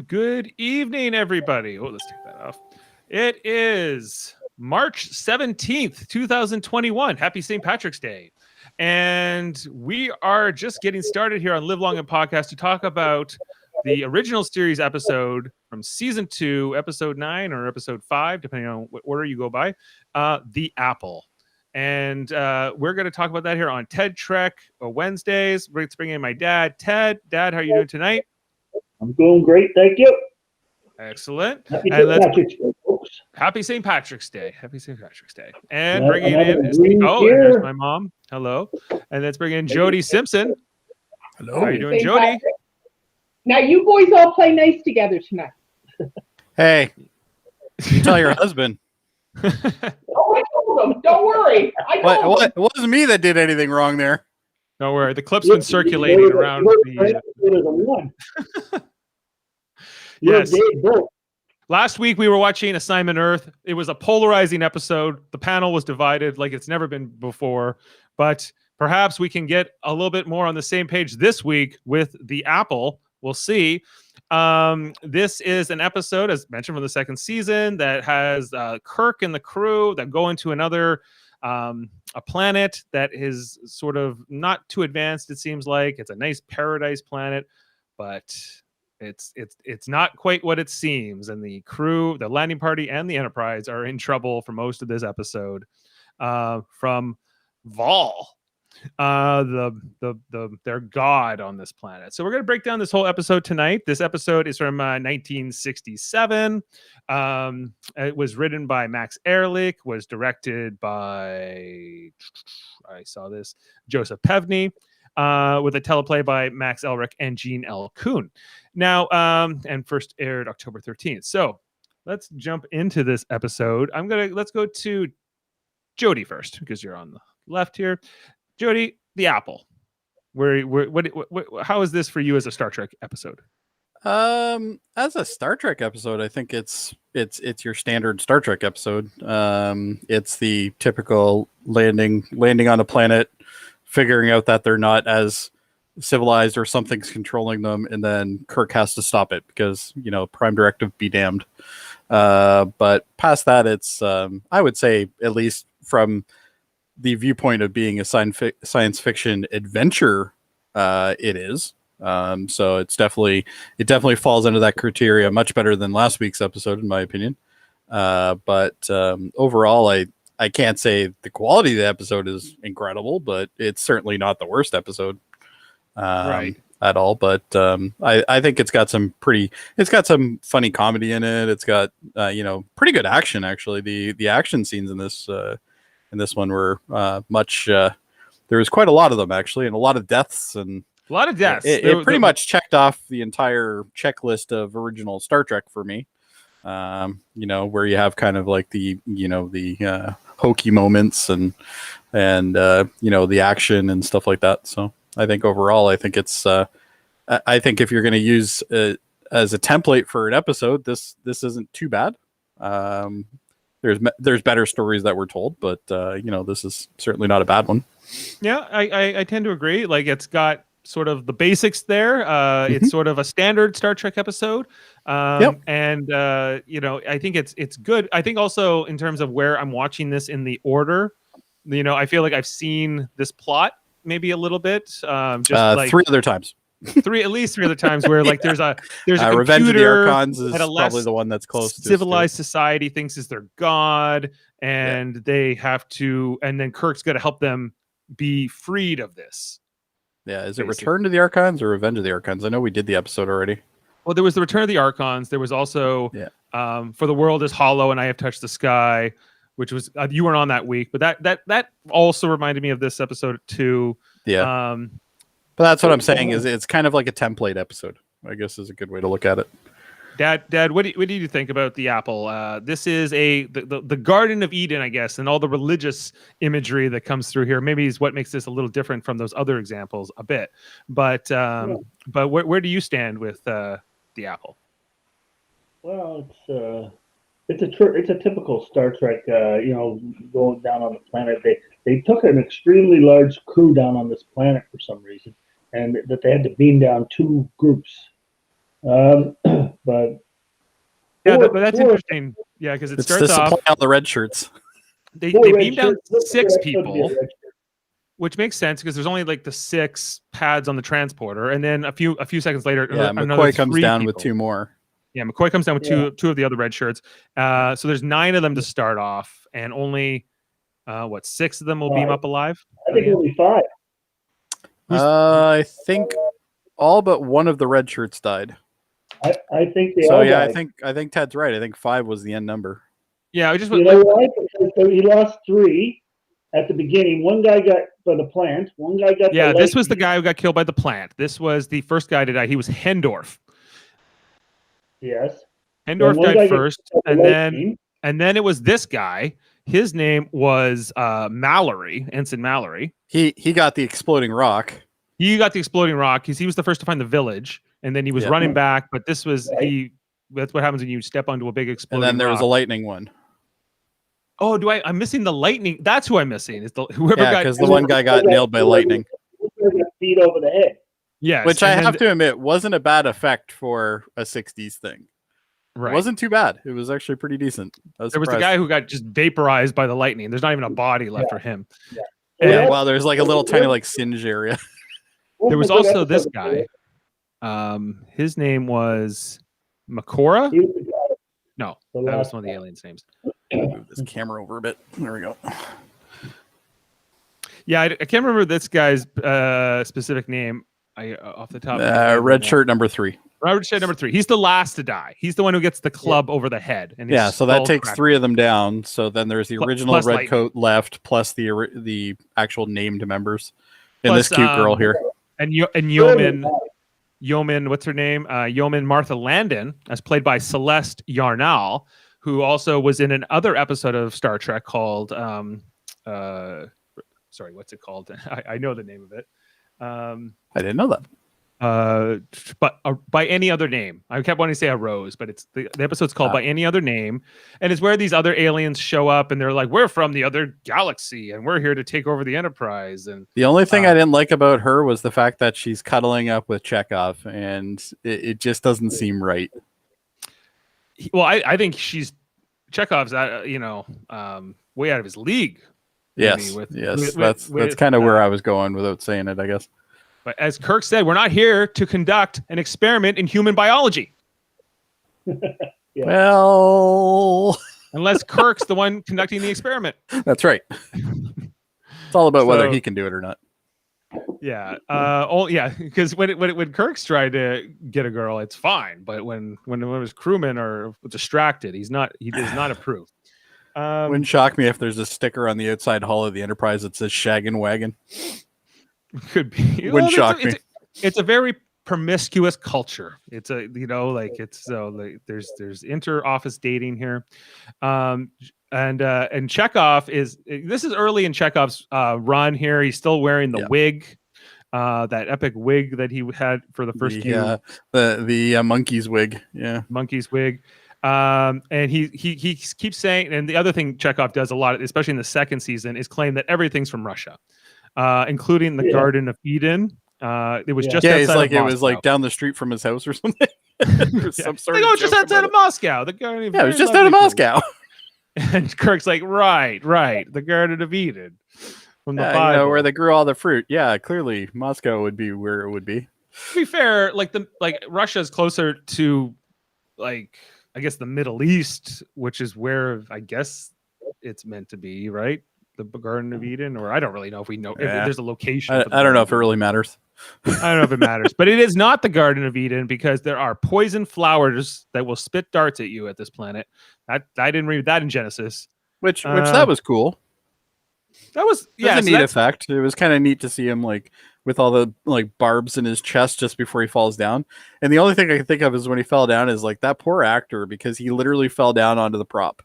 And good evening, everybody. Oh, let's take that off. It is March 17th, 2021. Happy St. Patrick's Day. And we are just getting started here on Live Long and Podcast to talk about the original series episode from season 2, episode 9 or episode 5, depending on what order you go by, The Apple. And we're going to talk about that here on Ted Trek Wednesdays. Let's bring in my dad. Ted, Dad, how are you doing tonight? I'm doing great, thank you. Excellent. Happy St. Patrick's Day, folks. Happy St. Patrick's Day. Happy St. Patrick's Day. And Yeah, bringing in and there's my mom. Hello. And let's bring in Jody Simpson. Hello. How are you doing, St. Jody? Patrick. Now you boys all play nice together tonight. Hey, you tell your husband. Oh, I told him. Don't worry. I told him. It wasn't me that did anything wrong there. Don't worry. The clip's been circulating around the... Yes. Last week we were watching Assignment Earth. It was a polarizing episode. The panel was divided like it's never been before. But perhaps we can get a little bit more on the same page this week with The Apple. We'll see. This is an episode, as mentioned, from the second season that has Kirk and the crew that go into another a planet that is sort of not too advanced. It seems like it's a nice paradise planet, but it's not quite what it seems. And the crew, the landing party, and the Enterprise are in trouble for most of this episode from Vol. Their god on this planet. So we're going to break down this whole episode tonight. This episode is from 1967. It was written by Max Ehrlich, was directed by Joseph Pevney, with a teleplay by Max Elric and Gene L. Kuhn. Now, and first aired October 13th. So let's jump into this episode. Let's go to Jody first, because you're on the left here. Jody, The Apple. How is this for you as a Star Trek episode? As a Star Trek episode, I think it's your standard Star Trek episode. It's the typical landing on a planet, figuring out that they're not as civilized or something's controlling them, and then Kirk has to stop it because, Prime Directive be damned. But past that, it's I would say, at least from the viewpoint of being a science fiction adventure, it is. So it definitely falls into that criteria much better than last week's episode, in my opinion. But overall, I can't say the quality of the episode is incredible, but it's certainly not the worst episode at all. But I think it's got some funny comedy in it. It's got pretty good action, actually. The action scenes in this one were much. There was quite a lot of them, actually, and a lot of deaths. And a lot of deaths. It pretty much checked off the entire checklist of original Star Trek for me. Where you have kind of like the hokey moments and the action and stuff like that. So I think overall, I think it's. I think if you're going to use as a template for an episode, this isn't too bad. There's better stories that were told, but this is certainly not a bad one. Yeah, I tend to agree. Like, it's got sort of the basics there. It's sort of a standard Star Trek episode. And I think it's good. I think also in terms of where I'm watching this in the order, I feel like I've seen this plot maybe a little bit. Just like 3 other times. At least 3 other times where like there's a Revenge of the computer Archons is at a less probably the one that's closest. Civilized society thinks is their god, and they have to, and then Kirk's got to help them be freed of this. Yeah, is it Return to the Archons or Revenge of the Archons? I know we did the episode already. Well, there was the Return of the Archons. There was also For the World is Hollow and I Have Touched the Sky, which was you weren't on that week, but that also reminded me of this episode too. Yeah. But that's what I'm saying is it's kind of like a template episode, I guess, is a good way to look at it. Dad, what do you think about The Apple? This is the Garden of Eden, I guess, and all the religious imagery that comes through here. Maybe is what makes this a little different from those other examples a bit. But where do you stand with The Apple? Well, it's a typical Star Trek. Going down on the planet. They took an extremely large crew down on this planet for some reason, and that they had to beam down 2 groups But Yeah, Four- but that's four- interesting. Yeah, because it It's the starts off. supply on the red shirts. They four red beam down shirts. Look, 6 that could be a people, red shirt. which makes sense because there's only like the 6 pads on the transporter, and then a few seconds later, Yeah, another McCoy comes 3 down with people. 2 more. Yeah, McCoy comes down with Yeah. two of the other red shirts. So there's 9 of them to start off, and only 6 of them will beam Five. up alive. I think only 5. I think all but one of the red shirts died. I think they So all yeah, died. I think Ted's right. I think 5 was the end number. Yeah, I just You know why? Because so he lost 3 at the beginning. One guy got by the plant. One guy got. yeah. the This was the lightning. guy who got killed by the plant. This was the first guy to die. He was Hendorf. Yes. Hendorf one guy died got first, killed by the lightning. and then it was this guy. His name was Mallory, Ensign Mallory. He got the exploding rock. He got the exploding rock. He was the first to find the village, and then he was Yeah. running back. But this was Right. That's what happens when you step onto a big And exploding. then there was a rock. lightning one. Oh, I'm missing the lightning? That's who I'm missing. Is whoever Yeah, got because the one guy got nailed by lightning. One guy got beat over the head. yes, Which I and then have to admit wasn't a bad effect for a 60s thing. right. It wasn't too bad. It was actually pretty decent. I was There was the surprised. guy who got just vaporized by the lightning. There's not even a body left Yeah. for him. Yeah. And Yeah, well, there's like a little tiny like singe area. there was Wasn't a good also this episode. guy. His name was Makora. He was the guy. No, The that was last one of the guy. aliens' names. Move this camera over a bit. There we go. Yeah, I can't remember this guy's specific name. Off the top. of my head right Red now. shirt number 3. Red shirt number 3. He's the last to die. He's the one who gets the club over the head. And his Yeah, so that skull takes cracked. 3 of them down. So then there's the original plus red lightning. coat left, plus the actual named members, and Plus, this cute girl here. And Yeoman, what's her name? Yeoman Martha Landon, as played by Celeste Yarnall, who also was in another episode of Star Trek called sorry, what's it called? I know the name of it. I didn't know that. But by any other name. I kept wanting to say a rose, but it's the episode's called By Any Other Name, and it's where these other aliens show up and they're like, we're from the other galaxy and we're here to take over the Enterprise. And The only thing I didn't like about her was the fact that she's cuddling up with Chekhov, and it just doesn't seem right. I think Chekhov's way out of his league. maybe Yes, with- yes, with- that's with, kind of where I was going without saying it, I guess. But as Kirk said, we're not here to conduct an experiment in human biology. Yeah. Well, Unless Kirk's the one conducting the experiment. that's right. It's all about whether So- he can do it or not. Yeah. Because when Kirk's trying to get a girl, it's fine. But when his crewmen are distracted, he does not approve. Wouldn't shock me if there's a sticker on the outside hull of the Enterprise that says "Shaggin' Wagon." Could be. Wouldn't shock me. It's a very promiscuous culture. It's there's inter-office dating here. And Chekhov this is early in Chekhov's run here. He's still wearing the wig, that epic wig that he had for the first few the monkey's wig. Yeah, monkey's wig. And he keeps saying, and the other thing Chekhov does a lot, especially in the second season, is claim that everything's from Russia, including the Garden of Eden. It was just he's outside like of it was Moscow. like down the street from his house or something. Or some sort Like, of just joke outside about of Moscow. The Garden of it. Yeah, it was Eden, just out of lovely Moscow. place. And Kirk's like, right, the Garden of Eden from the Yeah, Bible. where they grew all the fruit. Yeah, clearly Moscow would be where it would be. To be fair, like Russia's closer to I guess the Middle East, which is where I guess it's meant to be, right? The Garden of Eden, or I don't really know if we know if there's a location. I for the don't know Garden if it of really matters. Eden. I don't know if it matters, but it is not the Garden of Eden because there are poison flowers that will spit darts at you at this planet. I didn't read that in Genesis. Which that was cool. That was It was a so neat that's- effect. It was kind of neat to see him with all the barbs in his chest just before he falls down. And the only thing I can think of is when he fell down is that poor actor, because he literally fell down onto the prop.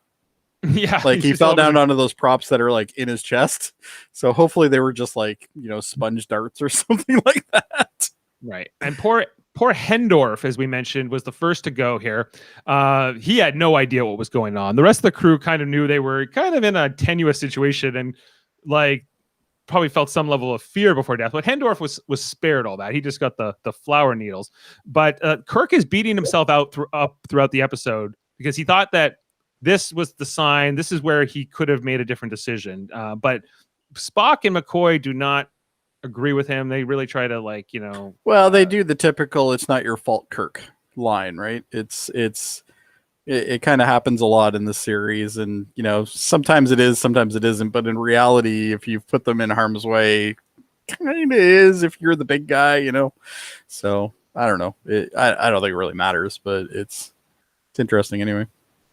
Yeah, He just fell all down over- onto those props that are in his chest. So hopefully they were just sponge darts or something like that. Right. And poor Hendorf, as we mentioned, was the first to go here. He had no idea what was going on. The rest of the crew kind of knew they were kind of in a tenuous situation, and probably felt some level of fear before death. But Hendorf was spared all that. He just got the flower needles. But Kirk is beating himself out throughout the episode because he thought that this was the sign. This is where he could have made a different decision. But Spock and McCoy do not agree with him. They really try to Well, they do the typical "it's not your fault, Kirk" line, right? It kind of happens a lot in the series, and sometimes it is, sometimes it isn't. But in reality, if you put them in harm's way, kind of is if you're the big guy, So I don't know. I don't think it really matters, but it's interesting anyway.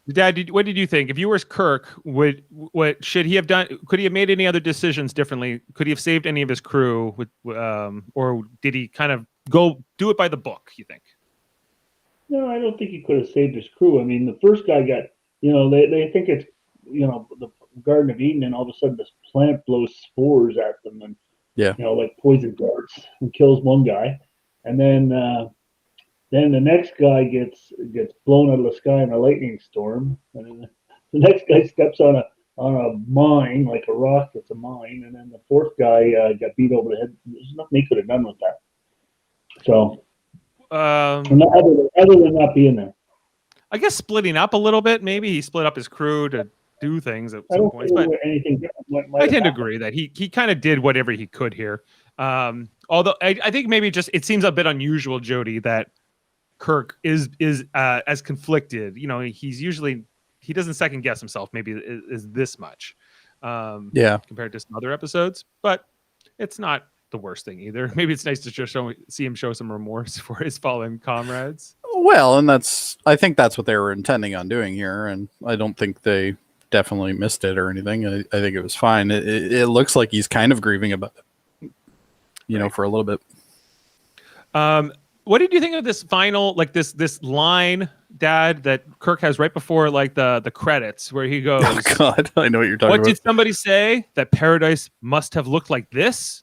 Dad, what did you think? If you were Kirk, what should he have done? Could he have made any other decisions differently? Could he have saved any of his crew, or did he kind of go do it by the book? You think? No, I don't think he could have saved his crew. I mean, the first guy got, they think it's, the Garden of Eden, and all of a sudden this plant blows spores at them, and like poison darts, and kills one guy, and then the next guy gets blown out of the sky in a lightning storm, and then the next guy steps on a mine, like a rock that's a mine, and then the fourth guy got beat over the head. There's nothing he could have done with that. So. Other than not being there, I guess splitting up a little bit. Maybe he split up his crew to do things at some points. But anything different I tend to agree that he kind of did whatever he could here. Although I think maybe just it seems a bit unusual, Jody, that Kirk is as conflicted. He doesn't second guess himself. Maybe is this much. Compared to some other episodes, but it's not the worst thing either. Maybe it's nice to just see him show some remorse for his fallen comrades. Well, and I think that's what they were intending on doing here, and I don't think they definitely missed it or anything. I think it was fine. It looks like he's kind of grieving about it, right, for a little bit. What did you think of this final, this line, Dad, that Kirk has right before the credits, where he goes, "Oh God, I know what you're talking about." What did somebody say? That paradise must have looked like this?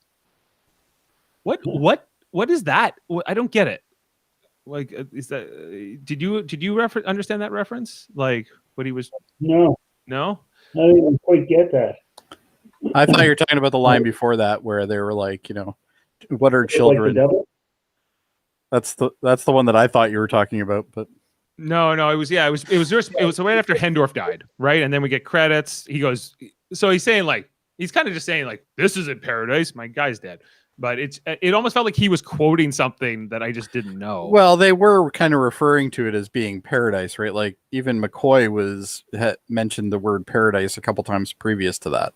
What is that? I don't get it. Like, is that? Did you understand that reference? Like what he was? No. I didn't even quite get that. I thought you were talking about the line before that, where they were like, what are children? Like the devil? That's the one that I thought you were talking about, but no, it was right after Hendorf died, right? And then we get credits. He goes, so he's saying he's kind of just saying this isn't paradise. My guy's dead. But it almost felt like he was quoting something that I just didn't know. Well, they were kind of referring to it as being paradise, right? Like even McCoy had mentioned the word paradise a couple times previous to that.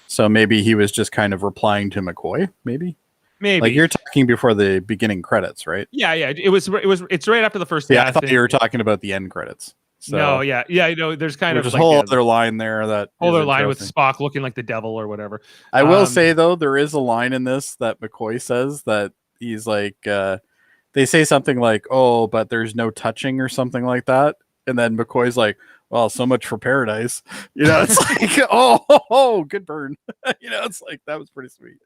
So maybe he was just kind of replying to McCoy, maybe. Like you're talking before the beginning credits, right? Yeah. It's right after the first. Yeah, I thought you were talking about the end credits. So, no, yeah. There's kind of a whole other line there with Spock looking like the devil or whatever. I will say though, there is a line in this that McCoy says that he's like, they say something like, "Oh, but there's no touching" or something like that, and then McCoy's like, "Well, so much for paradise." It's like, oh, good burn. It's like that was pretty sweet.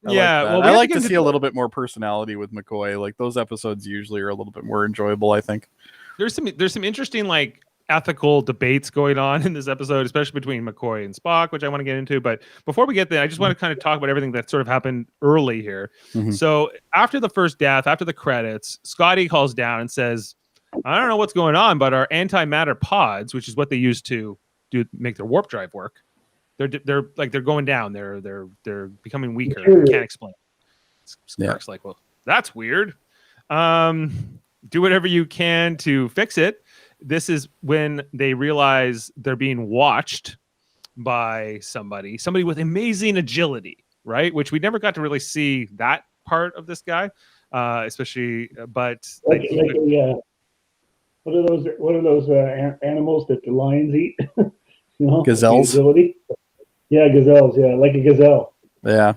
I like to see a little bit more personality with McCoy. Like those episodes usually are a little bit more enjoyable, I think. There's some interesting ethical debates going on in this episode, especially between McCoy and Spock, which I want to get into. But before we get there, I just want to kind of talk about everything that sort of happened early here. Mm-hmm. So after the first death, after the credits, Scotty calls down and says, "I don't know what's going on, but our antimatter pods, which is what they use to make their warp drive work, they're going down. They're becoming weaker. I can't explain." Kirk's like, "Well, that's weird. Do whatever you can to fix it." This is when they realize they're being watched by somebody with amazing agility, right? Which we never got to really see that part of this guy, especially. But what are those animals that the lions eat? Gazelles. Yeah, gazelles. Yeah, like a gazelle. Yeah.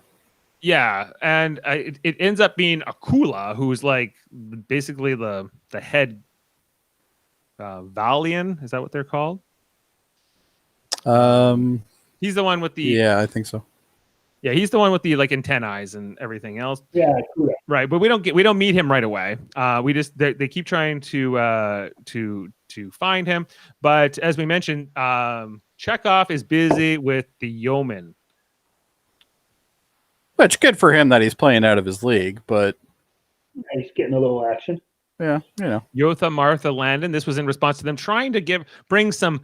Yeah, and it ends up being Akula, who's basically the head Valian. Is that what they're called? He's the one with the. Yeah, I think so. Yeah, he's the one with the antennae and everything else. Yeah, cool. Right, but we don't meet him right away. They keep trying to find him, but as we mentioned, Chekhov is busy with the yeoman. Which good for him that he's playing out of his league, but he's getting a little action. yeah, you know. Yotha, Martha, Landon. This was in response to them trying to bring some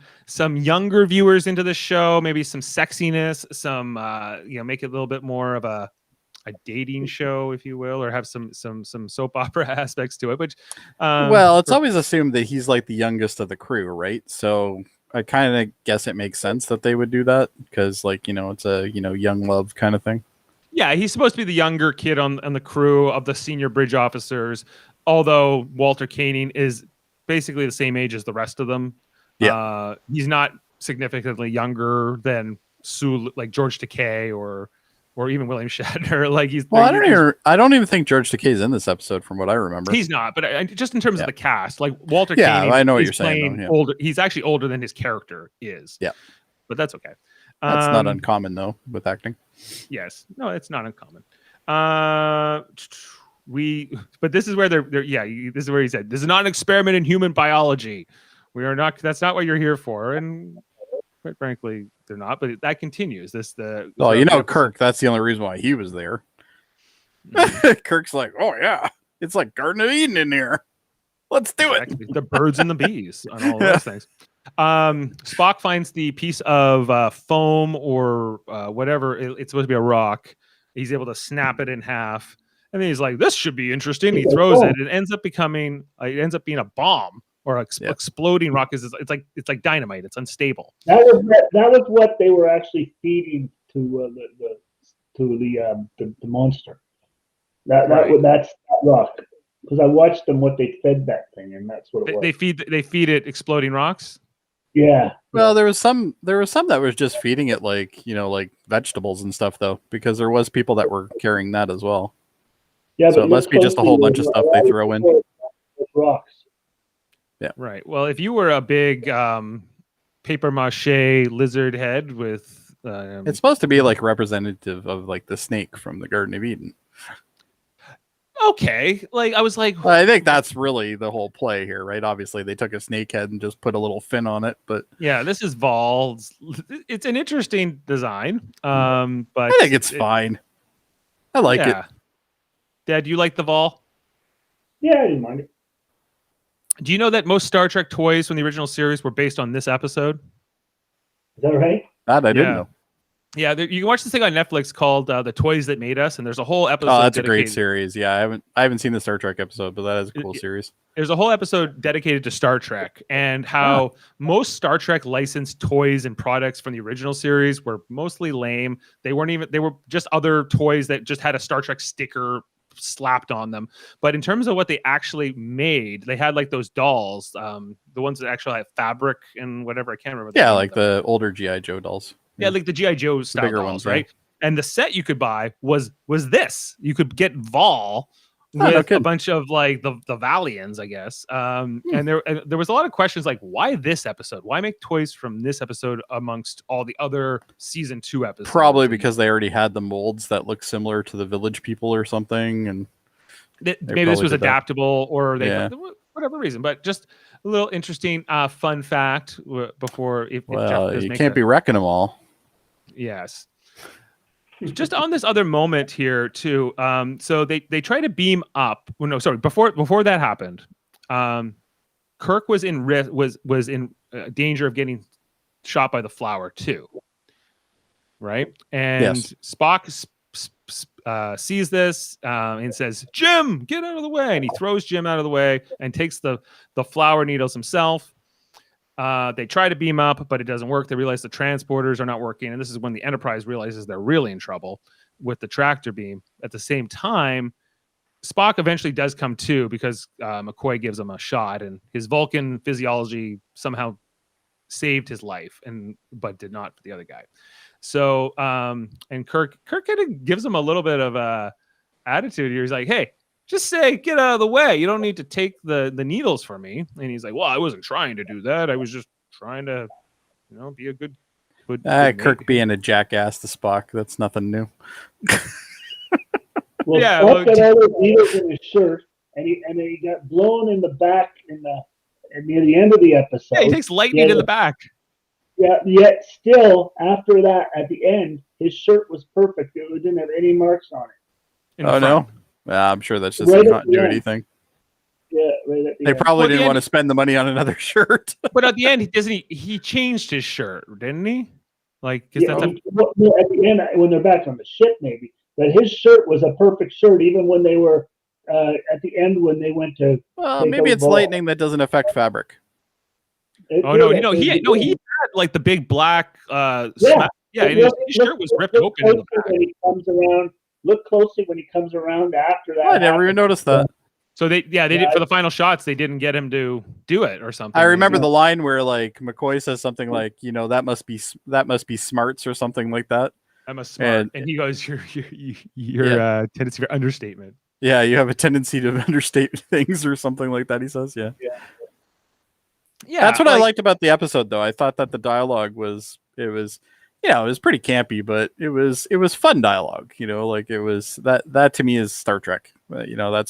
younger viewers into the show, maybe some sexiness, some make it a little bit more of a dating show, if you will, or have some soap opera aspects to it. Which, well, it's always assumed that he's like the youngest of the crew, right? So I kind of guess it makes sense that they would do that because, like, it's a young love kind of thing. Yeah, he's supposed to be the younger kid on the crew of the senior bridge officers. Although Walter Koenig is basically the same age as the rest of them. Yeah. He's not significantly younger than like George Takei or even William Shatner. Like I don't even think George Takei's in this episode from what I remember. He's not, but just in terms of the cast, like Walter Yeah, Koenig I know what is you're saying, playing though, yeah. older. He's actually older than his character is. Yeah. But that's okay. That's not uncommon though with acting. Yes. No, it's not uncommon. But this is where this is where he said, this is not an experiment in human biology. That's not what you're here for. And quite frankly, they're not, but that continues. Kirk, that's the only reason why he was there. Kirk's like, oh yeah, it's like Garden of Eden in here. Let's do it. The birds and the bees and all those things. Spock finds the piece of foam or whatever. It's supposed to be a rock. He's able to snap it in half. And then he's like, this should be interesting. He throws it. It ends up being a bomb or exploding rock. It's like dynamite. It's unstable. That was what they were actually feeding to the monster. That's that rock. Because I watched them what they fed that thing, and that's what it was. They feed it exploding rocks. Yeah. Well, there was some that was just feeding it like vegetables and stuff though, because there was people that were carrying that as well. Yeah, so it must be just a whole bunch of stuff they throw in. Rocks. Yeah. Right. Well, if you were a big paper mache lizard head with, it's supposed to be like representative of like the snake from the Garden of Eden. Okay, like I was like, I think that's really the whole play here, right? Obviously, they took a snake head and just put a little fin on it, but yeah, this is Vol. It's an interesting design, but I think it's fine. I like it. Dad, do you like the Vol? Yeah, I didn't mind it. Do you know that most Star Trek toys from the original series were based on this episode? Is that right? That I didn't know. Yeah, you can watch this thing on Netflix called "The Toys That Made Us," and there's a whole episode. Oh, that's a great series. Yeah, I haven't seen the Star Trek episode, but that is a cool series. There's a whole episode dedicated to Star Trek and how most Star Trek licensed toys and products from the original series were mostly lame. They were just other toys that just had a Star Trek sticker slapped on them. But in terms of what they actually made, they had like those dolls, the ones that actually have fabric and whatever. I can't remember. Yeah, like the older G.I. Joe dolls. Yeah, like the G.I. Joe style bigger dolls, ones, right? And the set you could buy was this. You could get Vol with a bunch of like the Valians, I guess. And there was a lot of questions like, why this episode? Why make toys from this episode amongst all the other season 2 episodes? Probably because they already had the molds that look similar to the Village People or something, and maybe this was adaptable, or they whatever reason. But just a little interesting fun fact before if Jeff you can't be wrecking them all. Yes. Just on this other moment here too. So they try to beam up. Well, no, sorry. Before that happened, Kirk was in danger of getting shot by the flower too. Right, and Spock sees this and says, "Jim, get out of the way!" And he throws Jim out of the way and takes the flower needles himself. They try to beam up, but it doesn't work. They realize the transporters are not working. And this is when the Enterprise realizes they're really in trouble with the tractor beam. At the same time, Spock eventually does come to because McCoy gives him a shot, and his Vulcan physiology somehow saved his life, but did not for the other guy. So, and Kirk kind of gives him a little bit of a attitude here. He's like, "Hey, just say, get out of the way. You don't need to take the needles from me." And he's like, "Well, I wasn't trying to do that. I was just trying to, be a good Kirk being a jackass to Spock. That's nothing new." Well, yeah, Spock got all those needles in his shirt, and he got blown in the back near the end of the episode. Yeah, he takes lightning in the back. Yeah, yet still, after that, at the end, his shirt was perfect. It didn't have any marks on it. In the no, front. I'm sure that's just Right a at the continuity end. thing. Yeah, right at the They end. probably Well, didn't the want to end- spend the money on another shirt. But at the end, he changed his shirt, didn't he? Like, because Yeah, that's no, at the end, when they're back on the ship, maybe. But his shirt was a perfect shirt, even when they were at the end when they went to. Well, take maybe out it's Ball. lightning that doesn't affect fabric. oh no, he had like the big black yeah, and his shirt was ripped open in the back. When he comes around, look closely when he comes around after that. Oh, I never even noticed that. So they did for the final shots. They didn't get him to do it or something. I remember the line where like McCoy says something like, you know, that must be smarts or something like that. I'm a smart, and he goes, your tendency for understatement. Yeah, you have a tendency to understate things or something like that. He says, yeah. That's what I liked about the episode, though. I thought that the dialogue was pretty campy, but it was fun dialogue. You know, like it was that to me is Star Trek. You know,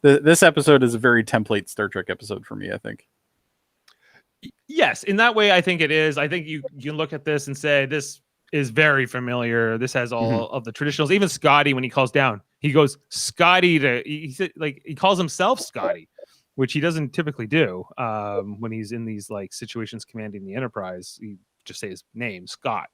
this episode is a very template Star Trek episode for me, I think. Yes, in that way, I think it is. I think you can look at this and say this is very familiar. This has all of the traditionals. Even Scotty, when he calls down, he goes Scotty he calls himself Scotty, which he doesn't typically do when he's in these like situations commanding the Enterprise. He just say his name, Scott.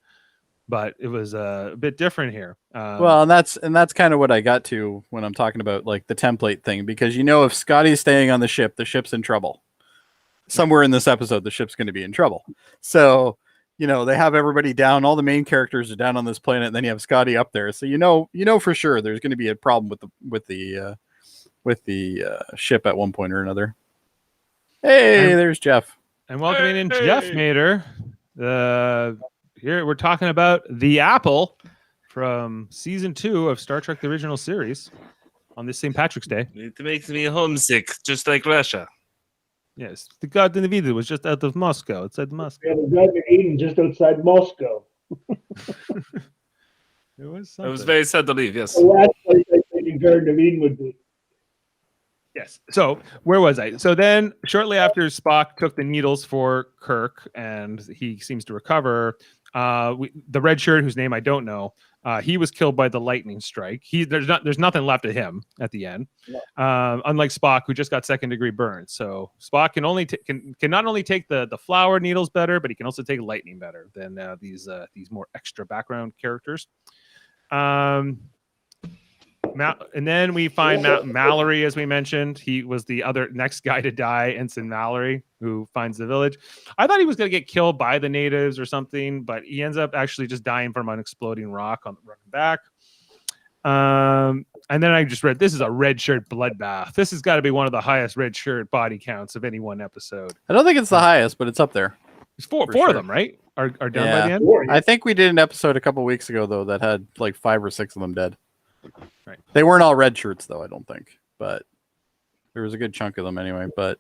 But it was a bit different here. Well, and that's kind of what I got to when I'm talking about like the template thing, because you know if Scotty's staying on the ship's in trouble. Somewhere in this episode, the ship's going to be in trouble. So, you know, they have everybody down. All the main characters are down on this planet, and then you have Scotty up there. So you know for sure there's going to be a problem with the ship at one point or another. Hey, there's Jeff. And welcoming in Jeff Mater. Here we're talking about the apple from season 2 of Star Trek: The Original Series on this St. Patrick's Day. It makes me homesick, just like Russia. Yes, the God in the video was just out of Moscow, outside Moscow. Yeah, the Garden of Eden just outside Moscow. It was something. I was very sad to leave, yes. The last place I think the Garden of Eden would be. Yes. So where was I? So then shortly after Spock took the needles for Kirk and he seems to recover, the red shirt, whose name I don't know, he was killed by the lightning strike. There's nothing left of him at the end. No. Unlike Spock, who just got second-degree burns. So Spock can not only take the flower needles better, but he can also take lightning better than these more extra background characters. And then we find Mallory, as we mentioned. He was the other next guy to die, Ensign Mallory, who finds the village. I thought he was going to get killed by the natives or something, but he ends up actually just dying from an exploding rock on the run back. And then I just read, this is a red shirt bloodbath. This has got to be one of the highest red shirt body counts of any one episode. I don't think it's the highest, but it's up there. There's four of them, right? Are done by the end? I think we did an episode a couple weeks ago, though, that had like 5 or 6 of them dead. Right. They weren't all red shirts, though, I don't think. But there was a good chunk of them anyway. But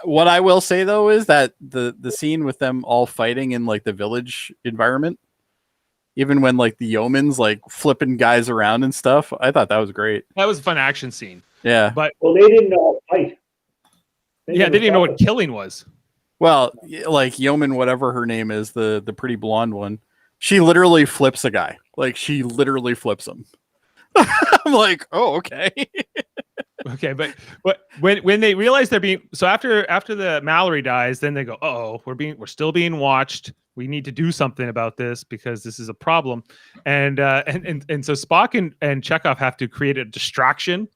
what I will say, though, is that the scene with them all fighting in like the village environment, even when like the yeoman's like flipping guys around and stuff, I thought that was great. That was a fun action scene. Yeah. But Well, they didn't know how to fight. they didn't even know what killing was. Well, like Yeoman, whatever her name is, the pretty blonde one, she literally flips a guy. Like she literally flips him. I'm like, oh, okay. Okay, but when they realize they're being after the Mallory dies, then they go, oh, we're still being watched. We need to do something about this because this is a problem. And so Spock and Chekhov have to create a distraction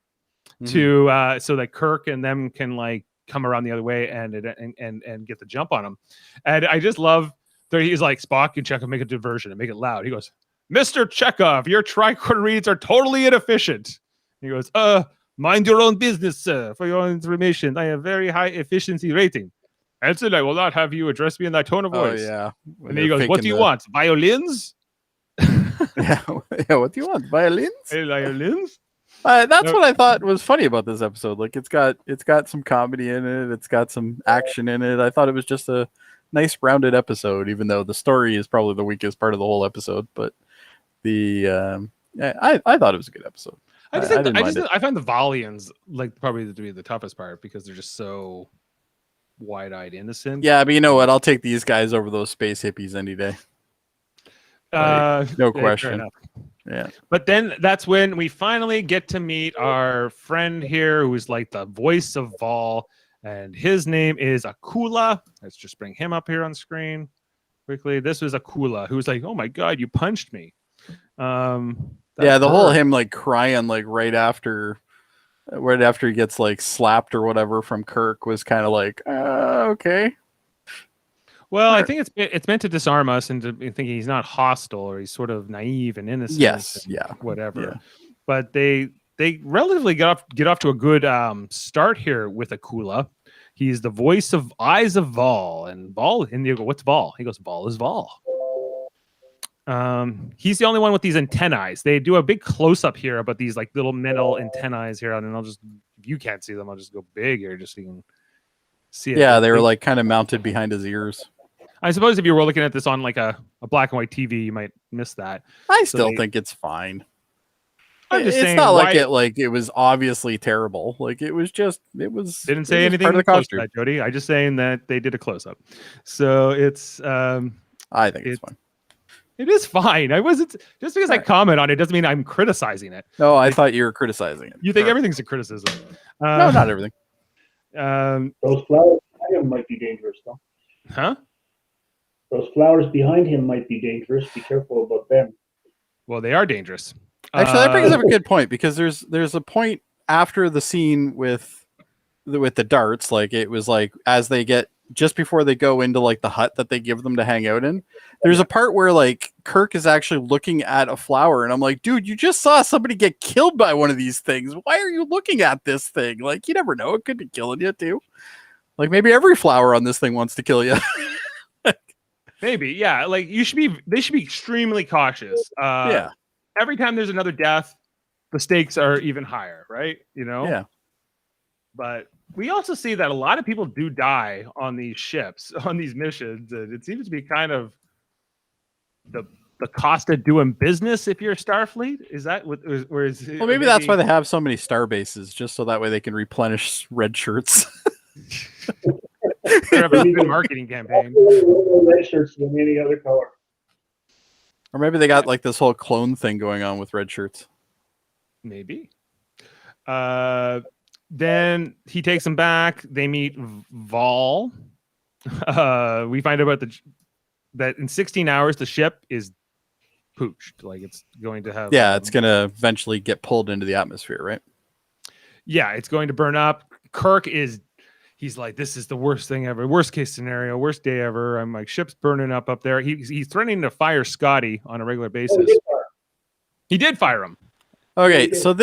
to so that Kirk and them can like come around the other way and get the jump on him. And I just love that he's like, Spock and Chekhov, make a diversion and make it loud. He goes, Mr. Chekhov, your tricorder reads are totally inefficient. He goes, mind your own business, sir. For your own information, I have very high efficiency rating. Ensign, I will not have you address me in that tone of voice. Oh, yeah. And then he goes, what do you want? Violins? Yeah, what do you want? Violins? Violins? That's what I thought was funny about this episode. Like it's got some comedy in it. It's got some action in it. I thought it was just a nice rounded episode, even though the story is probably the weakest part of the whole episode. But I thought it was a good episode. I find the Valians like probably to be the toughest part because they're just so wide-eyed innocent. Yeah, but you know what? I'll take these guys over those space hippies any day. No yeah, fair question. enough. Yeah. But then that's when we finally get to meet our friend here, who's like the voice of Vol, and his name is Akula. Let's just bring him up here on screen quickly. This was Akula, who's like, "Oh my god, you punched me." Yeah, the whole him like crying like right after he gets like slapped or whatever from Kirk was kind of like, okay. Well, I think it's meant to disarm us into thinking he's not hostile or he's sort of naive and innocent. Yes, and yeah, whatever. yeah. But they relatively get off to a good start here with Akula. He's the voice of Eyes of Vol, and Vol. And you go, "What's Vol?" He goes, "Vol is Vol." He's the only one with these antennae. They do a big close up here about these like little metal antennae here, and I'll just, if you can't see them, I'll just go big here just so you can see it. Yeah, they were like kind of mounted behind his ears. I suppose if you were looking at this on like a black and white TV, you might miss that. I still think it's fine. I'm just it's saying, not like it was obviously terrible. Like it was didn't say anything part of the close to costume. that, Jody. I just saying that they did a close up. So it's I think it's fine. It is fine. I wasn't just because I comment on it doesn't mean I'm criticizing it. No, I thought you were criticizing it. You think everything's a criticism? No, not everything. Those flowers behind him might be dangerous, though. Huh? Those flowers behind him might be dangerous. Be careful about them. Well, they are dangerous. Actually, that brings up a good point because there's a point after the scene with the darts. Like it was like as they get just before they go into like the hut that they give them to hang out in. There's a part where like Kirk is actually looking at a flower, and I'm like, dude, you just saw somebody get killed by one of these things. Why are you looking at this thing? Like you never know, it could be killing you too. Like maybe every flower on this thing wants to kill you. Maybe, yeah. Like they should be extremely cautious. Yeah. Every time there's another death, the stakes are even higher, right? You know? Yeah. But we also see that a lot of people do die on these ships, on these missions, and it seems to be kind of the cost of doing business if you're Starfleet. Is that what? Or is it, Well, maybe that's why they have so many star bases, just so that way they can replenish red shirts. they have a good marketing campaign. Red shirts than any other color. Or maybe they got like this whole clone thing going on with red shirts. Maybe. Then he takes them back. They meet Vol. We find out about that in 16 hours the ship is pooched. Like it's going to have. Yeah, it's going to eventually get pulled into the atmosphere, right? Yeah, it's going to burn up. Kirk he's like, this is the worst thing ever. Worst case scenario, worst day ever. I'm like, ship's burning up there. He's threatening to fire Scotty on a regular basis. He did fire him. Okay, so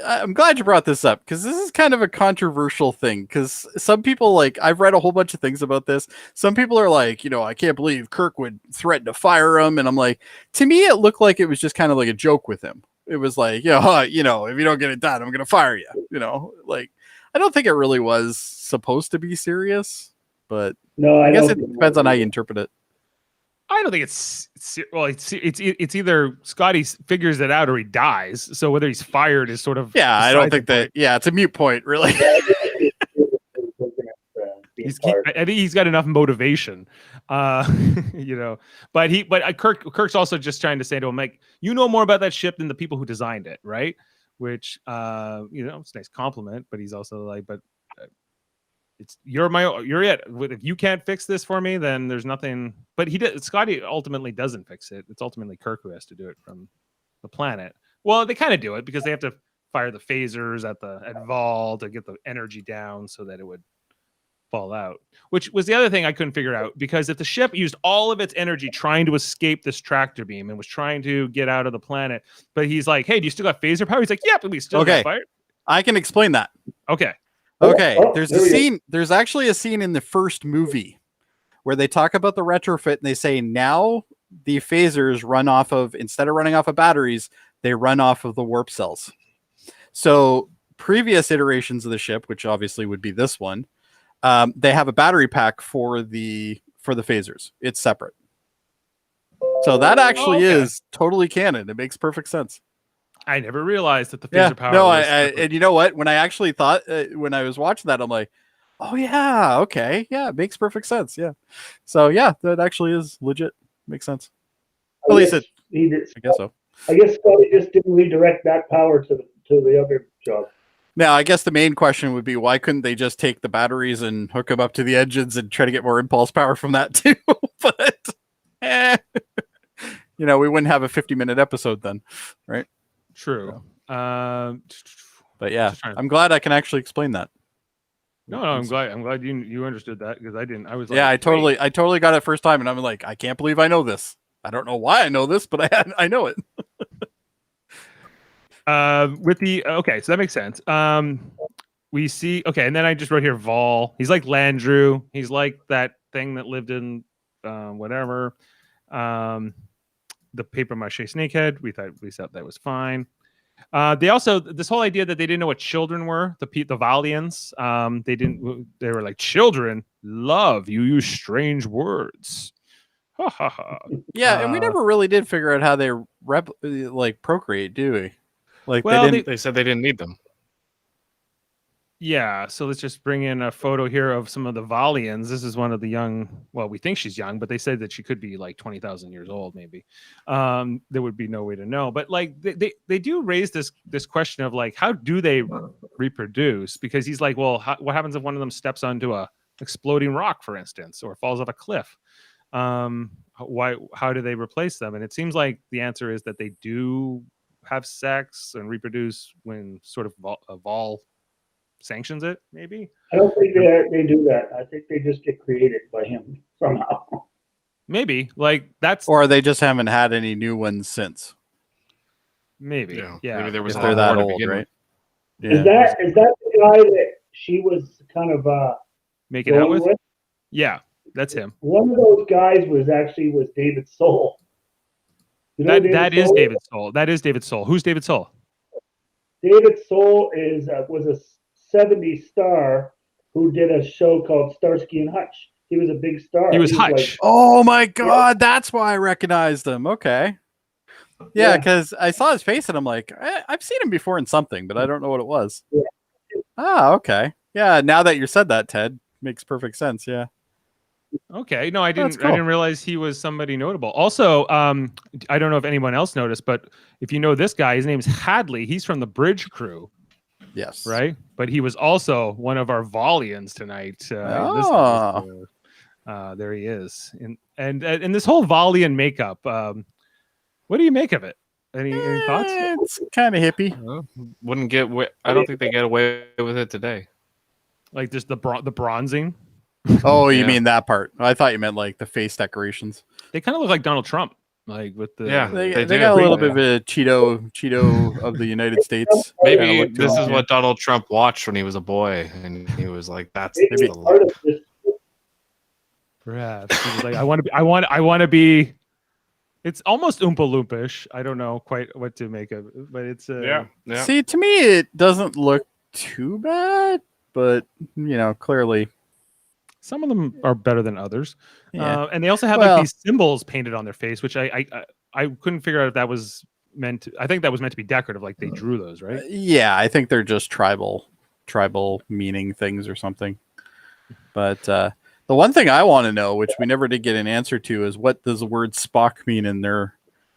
I'm glad you brought this up because this is kind of a controversial thing because some people I've read a whole bunch of things about this. Some people are like, I can't believe Kirk would threaten to fire him. And I'm like, to me, it looked like it was just kind of like a joke with him. It was like, if you don't get it done, I'm going to fire you. I don't think it really was supposed to be serious, but no, I guess it depends on how you interpret it. I don't think it's either Scotty figures it out or he dies. So whether he's fired is sort of I don't think that. Yeah, it's a mute point, really. I think he's got enough motivation, but Kirk's also just trying to say to him, like, you know more about that ship than the people who designed it, right? Which it's a nice compliment, but he's also like, but you're it. If you can't fix this for me, then there's nothing. But Scotty ultimately doesn't fix it. It's ultimately Kirk who has to do it from the planet. Well, they kind of do it because they have to fire the phasers at Vol to get the energy down so that it would fall out, which was the other thing I couldn't figure out, because if the ship used all of its energy trying to escape this tractor beam and was trying to get out of the planet, but he's like, hey, do you still got phaser power? He's like, yeah, but we still got fire. I can explain that. Okay. There's actually a scene in the first movie where they talk about the retrofit and they say now the phasers run off of, instead of running off of batteries, they run off of the warp cells. So previous iterations of the ship, which obviously would be this one, they have a battery pack for the phasers. It's separate. So that actually is totally canon. It makes perfect sense. I never realized that the phaser power. No, and you know what? When I actually thought, when I was watching that, I'm like, oh yeah, okay, yeah, it makes perfect sense. Yeah. So yeah, that actually is legit. Makes sense. At least it. he did. I guess so. I guess Scotty just didn't redirect that power to the other job. Now, I guess the main question would be why couldn't they just take the batteries and hook them up to the engines and try to get more impulse power from that too? But we wouldn't have a 50-minute episode then, right? True. But yeah, I'm glad I can actually explain that. No, I'm glad you understood that because I didn't. I was like, I totally got it first time, and I'm like, I can't believe I know this. I don't know why I know this, but I know it. Okay, so that makes sense. We see and then I just wrote here Vol. He's like Landrew. He's like that thing that lived in whatever. The paper mache snakehead. We thought that was fine. They also this whole idea that they didn't know what children were. The Valians. They were like, children love you use strange words. Ha ha ha. Yeah, and we never really did figure out how they procreate, do we? Like, well, they said they didn't need them. Yeah, so let's just bring in a photo here of some of the Valians. This is one of the young. Well, we think she's young, but they said that she could be like 20,000 years old, maybe. There would be no way to know. But like they do raise this question of like, how do they reproduce? Because he's like, well, what happens if one of them steps onto a exploding rock, for instance, or falls off a cliff? How do they replace them? And it seems like the answer is that they do have sex and reproduce when sort of Vol sanctions it, maybe. I don't think they do that. I think they just get created by him somehow. Maybe like that's, or they just haven't had any new ones since. Maybe, yeah. Maybe there was. If they're that old, right? Yeah. Is that the guy that she was kind of making out with? Yeah, that's him. One of those guys was David Soul. That is David Soul. That is David Soul. Who's David Soul? David Soul was a 70s star who did a show called Starsky and Hutch. He was a big star. He was Hutch. Oh my God, that's why I recognized him. Okay. Yeah, because I saw his face and I'm like, I've seen him before in something, but I don't know what it was. Yeah. Ah, okay. Yeah, now that you said that, Ted, makes perfect sense. Yeah. Okay. No, I didn't. Cool. I didn't realize he was somebody notable. Also, I don't know if anyone else noticed, but if you know this guy, his name's Hadley. He's from the Bridge Crew. Yes. Right. But he was also one of our Valians tonight. There he is. And this whole Valian makeup. What do you make of it? Any thoughts? It's kind of hippie. Wouldn't get. I don't think they get away with it today. Like just the bronzing. Oh, you mean that part? I thought you meant like the face decorations. They kind of look like Donald Trump. Like with the they got a little bit of a Cheeto of the United States. Maybe this is what Donald Trump watched when he was a boy, and he was like, "That's the look." Perhaps he was like, I want to be. It's almost Oompa Loompish. I don't know quite what to make of it, but it's yeah. See, to me, it doesn't look too bad, but clearly. Some of them are better than others. Yeah. And they also have like these symbols painted on their face, which I couldn't figure out if that was meant to. I think that was meant to be decorative, like they drew those, right? Yeah, I think they're just tribal meaning things or something. But the one thing I want to know, which we never did get an answer to, is what does the word Spock mean in their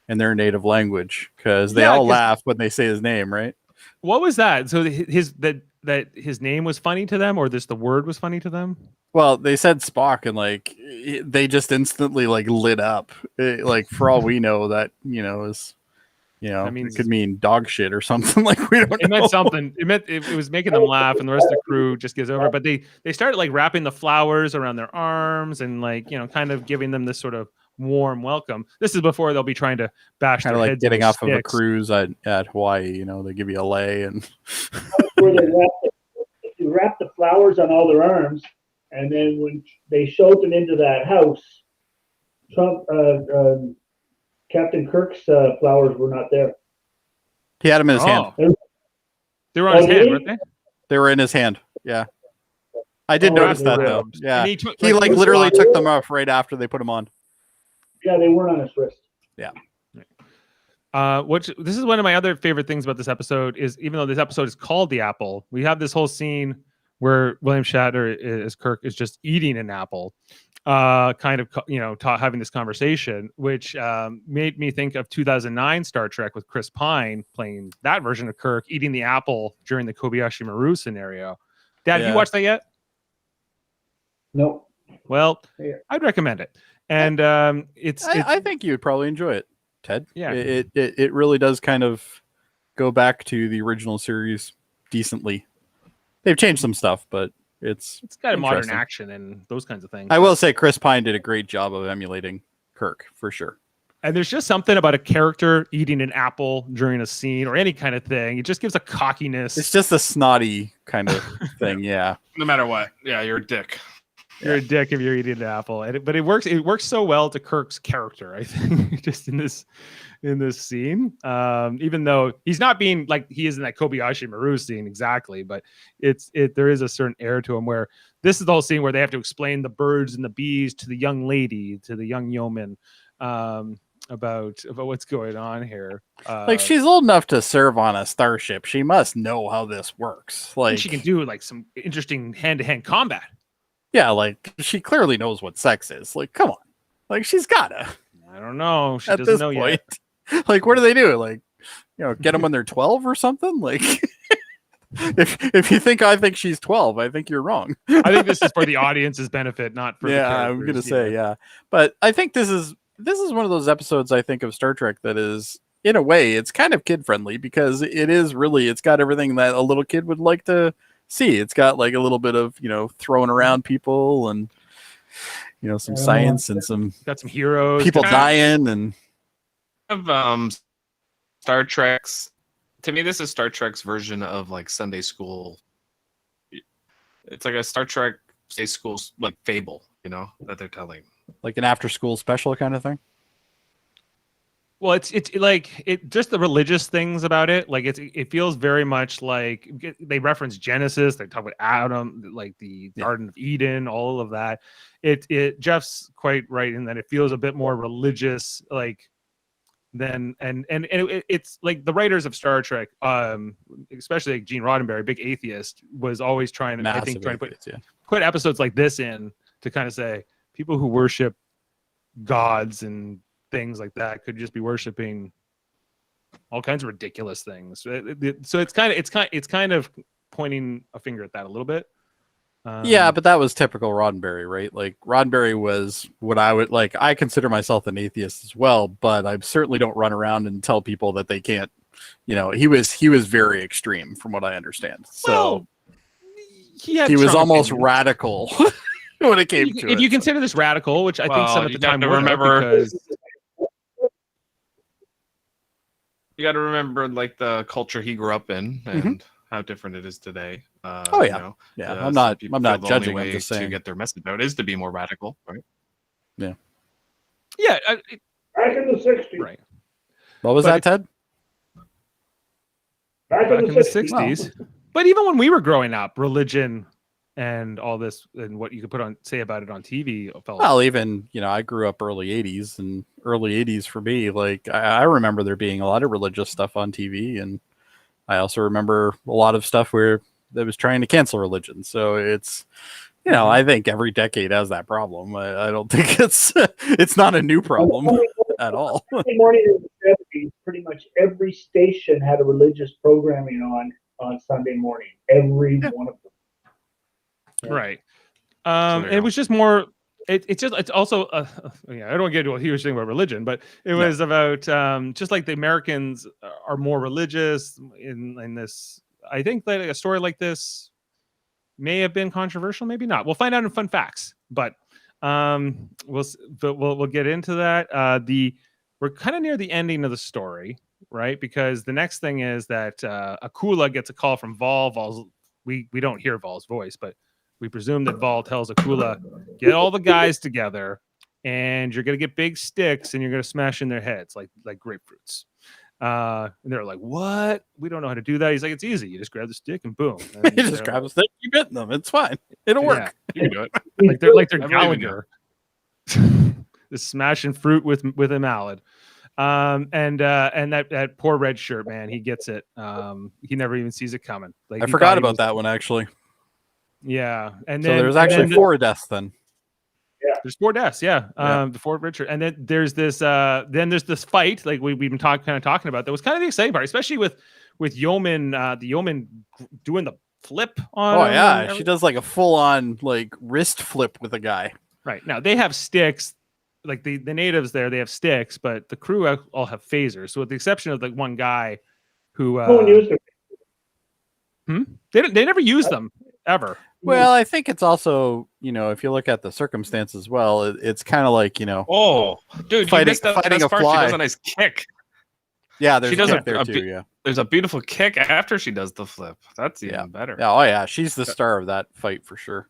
native language? Because they all laugh when they say his name, right? What was that? So that his name was funny to them, or the word was funny to them? Well, they said Spock, and like they just instantly like lit up. Like for all we know, that is that means it could mean dog shit or something. Like we don't. It meant something. It was making them laugh, and the rest of the crew just gives over. But they started like wrapping the flowers around their arms and like kind of giving them this sort of warm welcome. This is before they'll be trying to bash kind their of like heads getting off sticks. of a cruise at Hawaii. They give you a lei and. Where they wrap the flowers on all their arms, and then when they showed them into that house, Captain Kirk's flowers were not there. He had them in his hand. They were on his hand, weren't they? They were in his hand. Yeah. I did notice that though. Yeah. And he literally took them off right after they put them on. Yeah, they weren't on his wrist. Yeah. This is one of my other favorite things about this episode is even though this episode is called The Apple, we have this whole scene where William Shatner as Kirk is just eating an apple, kind of having this conversation, which made me think of 2009 Star Trek with Chris Pine playing that version of Kirk eating the apple during the Kobayashi Maru scenario. Dad, have you watched that yet? No. Well, Yeah. I'd recommend it. And I think you would probably enjoy it, Ted. Yeah. It really does kind of go back to the original series decently. They've changed some stuff, but it's got a modern action and those kinds of things. I will say Chris Pine did a great job of emulating Kirk for sure. And there's just something about a character eating an apple during a scene or any kind of thing. It just gives a cockiness. It's just a snotty kind of thing. Yeah. No matter what. Yeah, you're a dick. You're a dick if you're eating an apple. But it works so well to Kirk's character, I think, just in this scene. Even though he's not being like he is in that Kobayashi Maru scene exactly, but there is a certain air to him where this is the whole scene where they have to explain the birds and the bees to the young lady, to the young yeoman, about what's going on here. Like she's old enough to serve on a starship. She must know how this works. Like she can do like some interesting hand-to-hand combat. Yeah, like she clearly knows what sex is. Like, come on. Like she's gotta. I don't know. She at doesn't this know point. yet. Like, what do they do? Like, get them when they're 12 or something? Like if you think I think she's 12, I think you're wrong. I think this is for the audience's benefit, not for the I'm gonna say, yeah. But I think this is one of those episodes I think of Star Trek that is, in a way, it's kind of kid friendly because it's got everything that a little kid would like to see. It's got like a little bit of, throwing around people and, some science and got some heroes, people dying and Star Trek's. To me, this is Star Trek's version of like Sunday school. It's like a Star Trek Sunday school like fable, that they're telling. Like an after school special kind of thing. Well, it's just the religious things about it. Like it feels very much like they reference Genesis. They talk about Adam, like the Garden of Eden, all of that. Jeff's quite right in that it feels a bit more religious, like than it's like the writers of Star Trek, especially like Gene Roddenberry, big atheist, was always trying to put episodes like this in to kind of say people who worship gods and things like that could just be worshiping all kinds of ridiculous things. So it's kind of pointing a finger at that a little bit. Yeah, but that was typical Roddenberry, right? Like Roddenberry was what I would like. I consider myself an atheist as well, but I certainly don't run around and tell people that they can't. He was very extreme, from what I understand. So he was almost radical when it came to it. If you consider this radical, which I think some at the time to remember, because you got to remember like the culture he grew up in and how different it is today. I'm not judging. I'm just saying to get their message out is to be more radical, right? Yeah. Back in the 60s. Right. What was that, Ted? Back in the 60s. Wow. But even when we were growing up, religion and all this and what you could say about it on TV. Well, even, I grew up early 80s, and early 80s for me, like I remember there being a lot of religious stuff on TV, and I also remember a lot of stuff where that was trying to cancel religion. So it's, I think every decade has that problem. I don't think it's not a new problem at all. Sunday morning in the 70s, pretty much every station had a religious programming on Sunday morning. Every one of them. Yeah. Right. It was just more. It's also. I don't want to get into a huge thing about religion, but it was about just like the Americans are more religious in this. I think that a story like this may have been controversial, maybe not. We'll find out in fun facts, but we'll get into that. We're kind of near the ending of the story, right? Because the next thing is that Akula gets a call from Vol. We don't hear Vol's voice, but we presume that Vol tells Akula, get all the guys together, and you're gonna get big sticks, and you're gonna smash in their heads like grapefruits. And they're like, "What? We don't know how to do that." He's like, "It's easy. You just grab the stick and boom." And you just grab the stick, you bit them. It's fine. It'll work. You can do it. like they're Gallagher, just smashing fruit with a mallet. And that poor red shirt man, he gets it. He never even sees it coming. Like I forgot about that one actually. Yeah, and So then there's and actually then 4 deaths then. there's 4 deaths. Yeah, Yeah. the Fort Richard, and then there's this fight like we've been talking about. That was kind of the exciting part, especially with Yeoman, the Yeoman doing the flip on. Oh him yeah, and she everything. does like a full-on like wrist flip with a guy. Right now they have sticks. Like the natives there, they have sticks, but the crew all have phasers. So with the exception of like one guy who No one used it. they never use them ever. Well, I think it's also, if you look at the circumstances as well, it's kind of like, Oh, dude, you missed that fighting best a part. fly. She does a nice kick. yeah, there's She does a kick a there too, bit- yeah. There's a beautiful kick after she does the flip. That's even better. Yeah, oh yeah, she's the star of that fight for sure.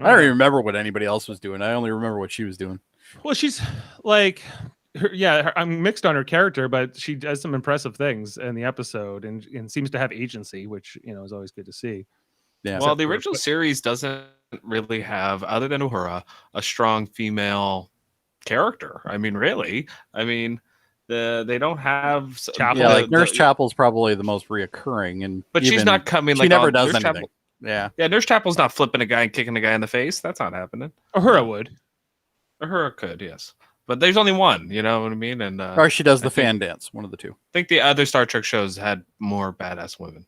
I don't even remember what anybody else was doing. I only remember what she was doing. Well, she's like, I'm mixed on her character, but she does some impressive things in the episode and seems to have agency, which is always good to see. Yeah. Well, the original series doesn't really have, other than Uhura, a strong female character. I mean, really. I mean, they don't have. Chapel. Yeah, like Nurse Chapel's probably the most reoccurring, but she's not coming. She Like never on does Nurse anything. Chapel, yeah, Nurse Chapel's not flipping a guy and kicking a guy in the face. That's not happening. Uhura would. Uhura could, yes, but there's only one. You know what I mean? And or she does the fan dance. One of the two. I think the other Star Trek shows had more badass women.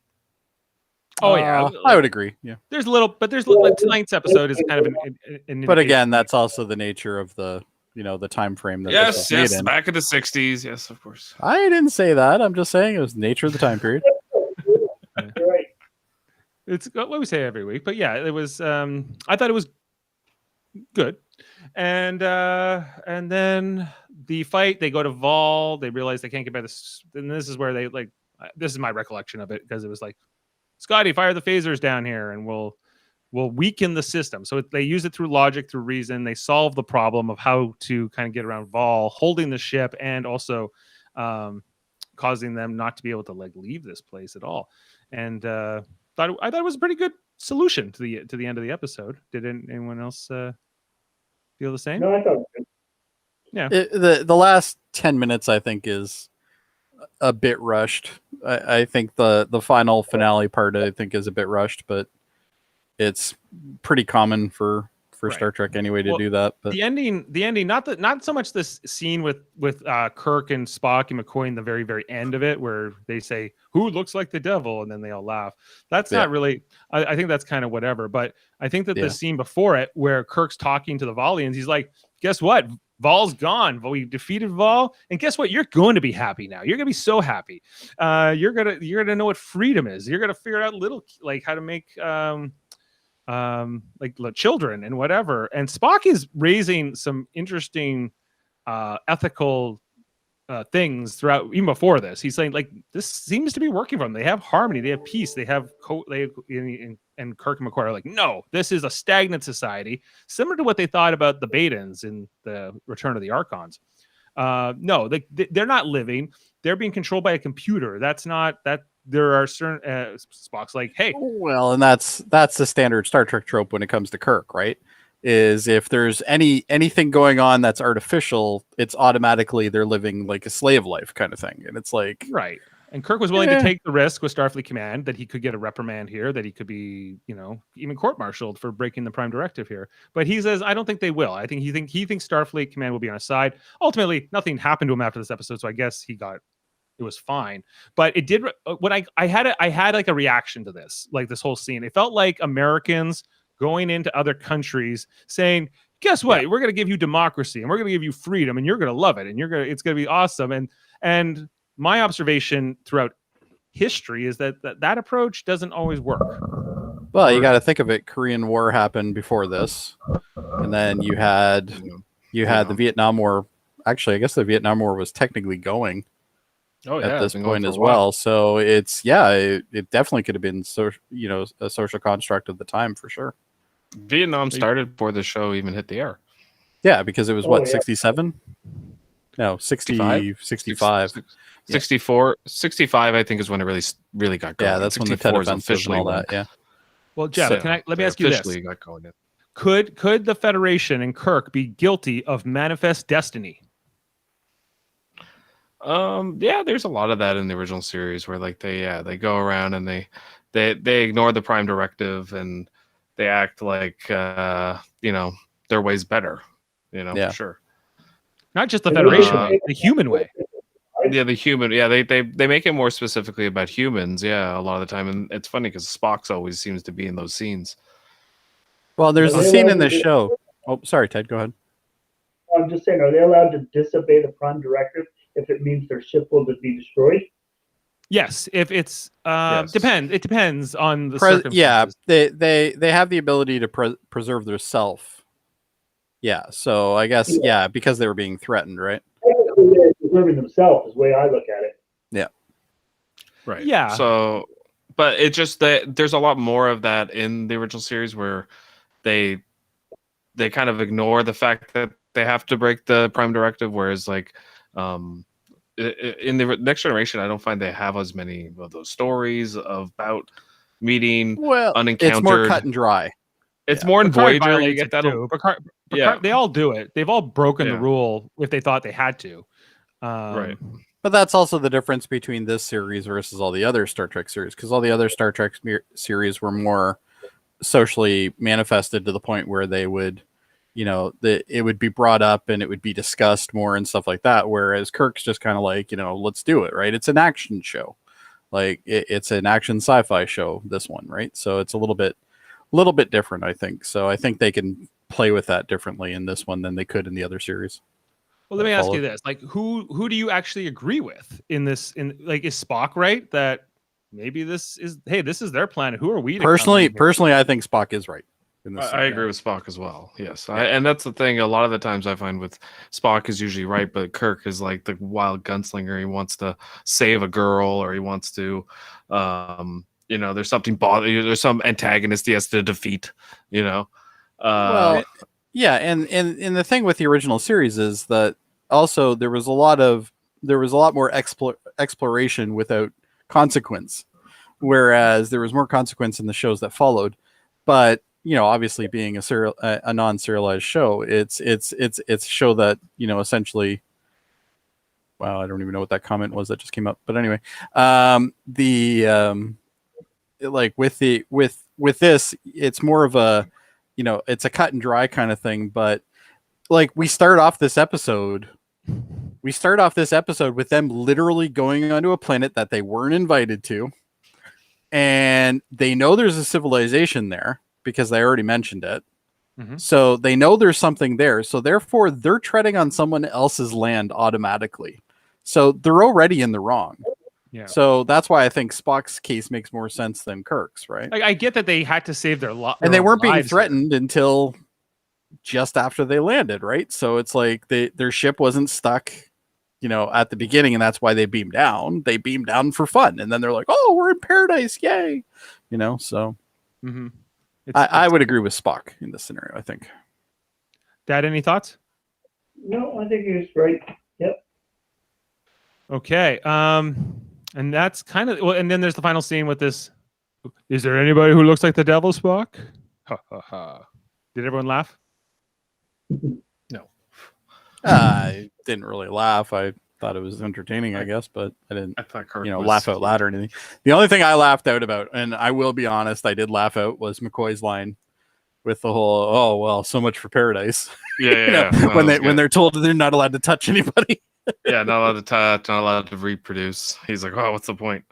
Oh yeah, I would agree. Yeah, there's a little, but there's like tonight's episode is kind of an but again, that's also the nature of the the time frame that this was made in. Back in the 60s, yes, of course. I didn't say that. I'm just saying it was the nature of the time period. Right. It's what we say every week, but yeah, it was. I thought it was good, and then the fight. They go to Vol. They realize they can't get by this, and this is where they like. This is my recollection of it because it was like, Scotty, fire the phasers down here, and we'll weaken the system. So they use it through logic, through reason. They solve the problem of how to kind of get around Vol holding the ship, and also causing them not to be able to like leave this place at all. And I thought it was a pretty good solution to the end of the episode. Did anyone else feel the same? No, I thought. Yeah. The last 10 minutes, I think, is a bit rushed. I think the final finale part, I think, is a bit rushed, but it's pretty common for Star Trek anyway to do that. But the ending, not so much this scene with Kirk and Spock and McCoy in the very, very end of it, where they say, "Who looks like the devil?" and then they all laugh. That's not really. I think that's kind of whatever. But I think that the scene before it, where Kirk's talking to the Volians, he's like, "Guess what? Vol's gone. We defeated Vol, and guess what? You're going to be happy now. You're going to be so happy. You're gonna know what freedom is. You're gonna figure out how to make like children and whatever." And Spock is raising some interesting ethical things throughout, even before this. He's saying like, this seems to be working for them. They have harmony, they have peace, they have and Kirk and McCoy are like, no, this is a stagnant society, similar to what they thought about the Badens in the Return of the Archons. No, they're not living. They're being controlled by a computer. That's not that. There are certain Spock's like, hey, well, and that's the standard Star Trek trope when it comes to Kirk, right? Is if there's anything going on that's artificial, it's automatically they're living like a slave life kind of thing, and it's like right. And Kirk was willing to take the risk with Starfleet Command that he could get a reprimand here, that he could be, even court-martialed for breaking the Prime Directive here. But he says, I don't think they will. I think he thinks Starfleet Command will be on his side. Ultimately, nothing happened to him after this episode, so I guess it was fine. But it did. When I had like a reaction to this, like this whole scene. It felt like Americans going into other countries saying, guess what? Yeah. We're going to give you democracy, and we're going to give you freedom, and you're going to love it, and it's going to be awesome. And my observation throughout history is that approach doesn't always work. Well, you got to think of it. Korean War happened before this, and then you had the Vietnam War. Actually, I guess the Vietnam War was technically going at this point as well. So it definitely could have been a social construct of the time for sure. Vietnam started before the show even hit the air. Yeah, because it was 67? No, 65. 64, 65, I think, is when it really got going. Yeah, that's when the Tet Offensive and all that, yeah. Well, Jeff, let me ask you this. Got going. Could the Federation and Kirk be guilty of manifest destiny? Yeah, there's a lot of that in the original series where like they go around and they they ignore the Prime Directive and they act like their way's better. Yeah. For sure. Not just the Federation way, the human way. Yeah, the human. Yeah, they make it more specifically about humans. Yeah, a lot of the time, and it's funny because Spock's always seems to be in those scenes. Well, there's Are a they scene allowed in to this do- show. Oh, sorry, Ted. Go ahead. I'm just saying, are they allowed to disobey the Prime Directive if it means their ship will be destroyed? Yes, if it's Yes. It depends on the Yeah, circumstances. they have the ability to preserve their self. Yeah, so I guess because they were being threatened, right? Technically, they're preserving themselves, is the way I look at it. Right. Yeah. So, but it just that there's a lot more of that in the original series where they kind of ignore the fact that they have to break the Prime Directive, whereas like in the Next Generation, I don't find they have as many of those stories about meeting unencountered. It's more cut and dry. It's more in Picard Voyager. You violates get it that. too. Picard, Yeah. they all do it. They've all broken the Yeah. rule if they thought they had to. Right. But that's also the difference between this series versus all the other Star Trek series, because all the other Star Trek series were more socially manifested to the point where they would, it would be brought up and it would be discussed more and stuff like that. Whereas Kirk's just kind of like, let's do it, right? It's an action show, like it's an action sci-fi show. This one, right? So it's a little bit different, I think. So I think they can play with that differently in this one than they could in the other series. Well, let me ask you this: like, who do you actually agree with in this? Is Spock right that maybe this is their planet? Who are we? Personally, I think Spock is right. In this I agree with Spock as well. Yes, and that's the thing. A lot of the times I find with Spock is usually right, but Kirk is like the wild gunslinger. He wants to save a girl, or he wants to, there's something there's some antagonist he has to defeat. Well, yeah, and the thing with the original series is that also there was a lot more exploration without consequence, whereas there was more consequence in the shows that followed. But obviously being a non-serialized show, it's a show that essentially. Wow, I don't even know what that comment was that just came up. But anyway, with this, it's more of a it's a cut and dry kind of thing. But like we start off this episode with them literally going onto a planet that they weren't invited to, and they know there's a civilization there because they already mentioned it. Mm-hmm. So they know there's something there. So therefore, they're treading on someone else's land automatically. So they're already in the wrong. Yeah. So that's why I think Spock's case makes more sense than Kirk's, right? I get that they had to save their lives, and they weren't being threatened until just after they landed, right? So it's like their ship wasn't stuck, at the beginning, and that's why they beamed down. They beamed down for fun, and then they're like, "Oh, we're in paradise, yay!" So Mm-hmm. I would agree with Spock in this scenario. I think. Dad, any thoughts? No, I think he's right. Yep. Okay. And that's kind of and then there's the final scene with this. Is there anybody who looks like the devil, Spock? Ha ha ha. Did everyone laugh? No. I didn't really laugh. I thought it was entertaining, I guess, but I didn't, I thought Kirk laugh out loud or anything. The only thing I laughed out about, and I will be honest, I did laugh out, was McCoy's line with the whole, "Oh well, so much for paradise." Yeah. when they're told they're not allowed to touch anybody. Yeah, not allowed to touch, not allowed to reproduce. He's like, "Oh, what's the point?"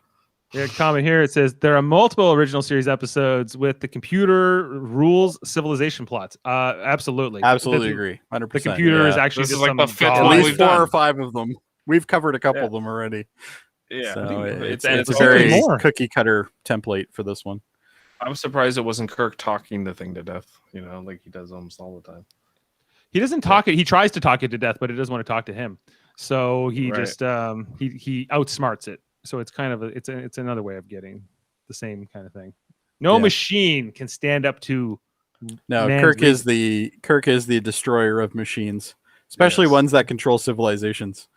Yeah, comment here. It says there are multiple original series episodes with the computer rules civilization plots. Absolutely Agree. 100%. The computer is actually This just is like some the fifth god. at one least we've 4 done. or 5 of them. We've covered a couple of them already. Yeah, So it's and a it's very more. cookie cutter template for this one. I'm surprised it wasn't Kirk talking the thing to death. Like he does almost all the time. He doesn't talk it. He tries to talk it to death, but it doesn't want to talk to him. So he Right. just he outsmarts it. So it's kind of it's another way of getting the same kind of thing. No Yeah. machine can stand up to. No, man's Kirk is reason. the destroyer of machines, especially Yes. ones that control civilizations.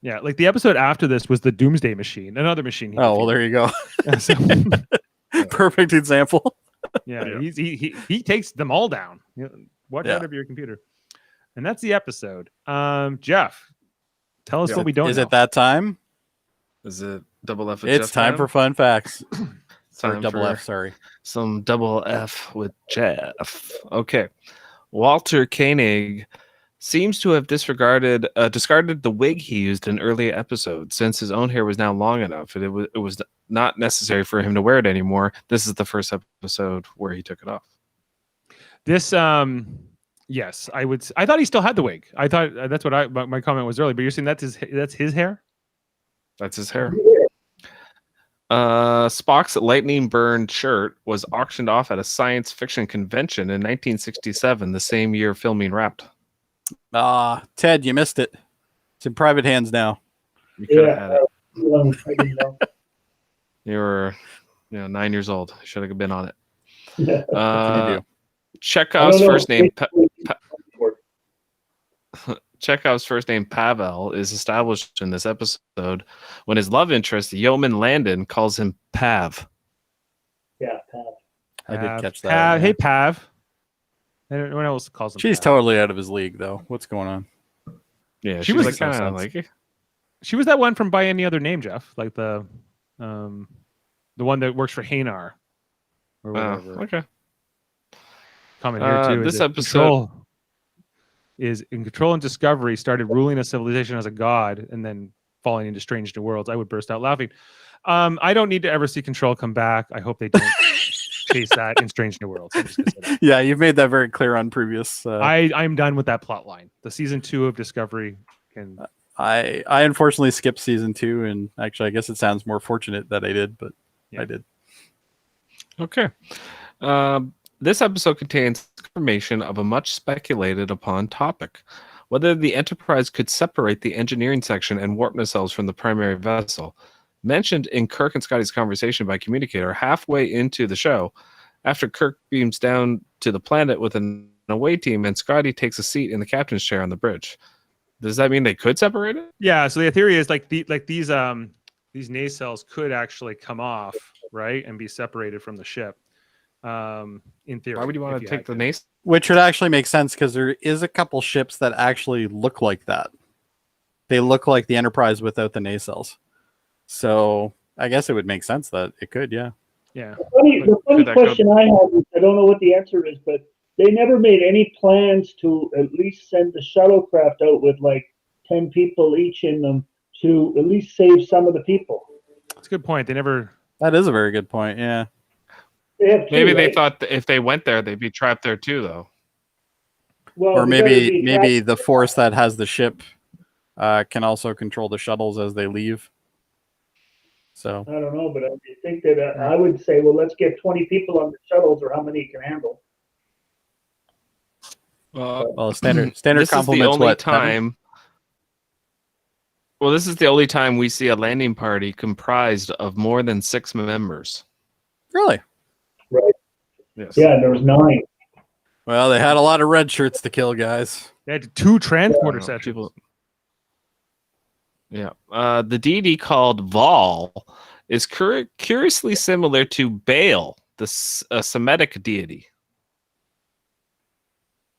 Yeah, like the episode after this was the Doomsday Machine, another machine. he Oh well, there you go. defeated. So, Perfect example. yeah, Yeah. he takes them all down. Watch Yeah. out of your computer. And that's the episode. Jeff, tell us Yeah. what we don't Is know. it that time? Is it double F? It's time for fun facts. Or Time double for F, sorry. some double F with Jeff. Okay. Walter Koenig seems to have discarded the wig he used in early episodes, since his own hair was now long enough and it was not necessary for him to wear it anymore. This is the first episode where he took it off. This, yes, I thought he still had the wig. I thought that's what my comment was earlier. But you're saying that's his hair? That's his hair. Spock's lightning burned shirt was auctioned off at a science fiction convention in 1967, the same year filming wrapped. Ted, you missed it. It's in private hands now. You could have had it. I didn't know. You were 9 years old. Should have been on it. What can you do? Chekhov's first name Chekhov's first name Pavel is established in this episode when his love interest Yeoman Landon calls him Pav. Yeah, Pav. I did catch that. Pav. Yeah. Hey, Pav. Anyone else calls him? She's Pav. totally out of his league, though. What's going on? Yeah, She she was was- like, kind of like She was that one from By Any Other Name, Jeff, like the one that works for Hanar or whatever. okay. Comment here too. This is that episode- Control and Discovery started ruling a civilization as a god and then falling into strange new worlds. I would burst out laughing. I don't need to ever see Control come back. I hope they don't chase that in Strange New Worlds. I'm just gonna say that. Yeah, you've made that very clear on previous. I'm done with that plot line. The season 2 of Discovery can. I unfortunately skipped season 2, and actually, I guess it sounds more fortunate that I did, but Yeah. I did. Okay. This episode contains information of a much speculated upon topic. Whether the Enterprise could separate the engineering section and warp nacelles from the primary vessel. Mentioned in Kirk and Scotty's conversation by communicator halfway into the show, after Kirk beams down to the planet with an away team and Scotty takes a seat in the captain's chair on the bridge. Does that mean they could separate it? Yeah. So the theory is these nacelles could actually come off, right, and be separated from the ship. In theory. Why would you want to take the nace? Which would actually make sense because there is a couple ships that actually look like that. They look like the Enterprise without the nacelles. So I guess it would make sense that it could, yeah. Yeah. The funny Could that go- question I have is, I don't know what the answer is, but they never made any plans to at least send the shuttlecraft out with like 10 people each in them to at least save some of the people. That's a good point. They never. That is a very good point, yeah. They have two, Maybe they right? thought that if they went there, they'd be trapped there too, though. Well, Or they gotta be maybe the force that has the ship can also control the shuttles as they leave. So I don't know, but I think that I would say, well, let's get 20 people on the shuttles, or how many you can handle. well, standard This is the complements only what time. Well, this is the only time we see a landing party comprised of more than 6 members. Really? Yes. Yeah, there was 9. Well, they had a lot of red shirts to kill, guys. They had 2 transporter No, sections. people- Yeah. The deity called Vol is curiously similar to Baal, the Semitic deity.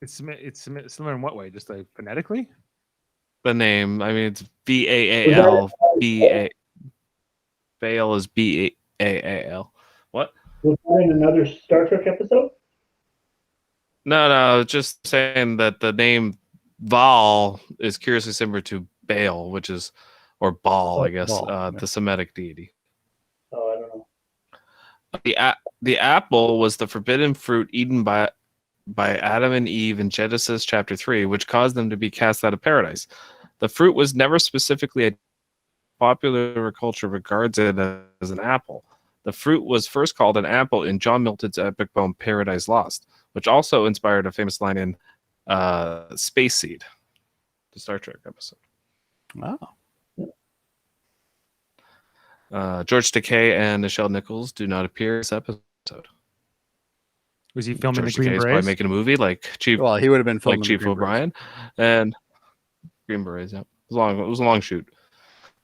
It's similar in what way? Just like phonetically? The name, I mean, it's Baal. Baal is Baal. What? Was that in another Star Trek episode? No, just saying that the name Val is curiously similar to Baal, which is, or Baal, I guess, Baal, the Semitic deity. Oh, I don't know. The apple was the forbidden fruit eaten by Adam and Eve in Genesis chapter 3, which caused them to be cast out of paradise. The fruit was never specifically popular culture regards it as an apple. The fruit was first called an apple in John Milton's epic poem Paradise Lost, which also inspired a famous line in Space Seed, the Star Trek episode. Wow. George Takei and Nichelle Nichols do not appear in this episode. Was he filming George the Green Takei is probably Berets? making a movie like Chief Well, he would have been filming Chief the Green Berets. O'Brien and Green Berets. Yeah, it was a long shoot.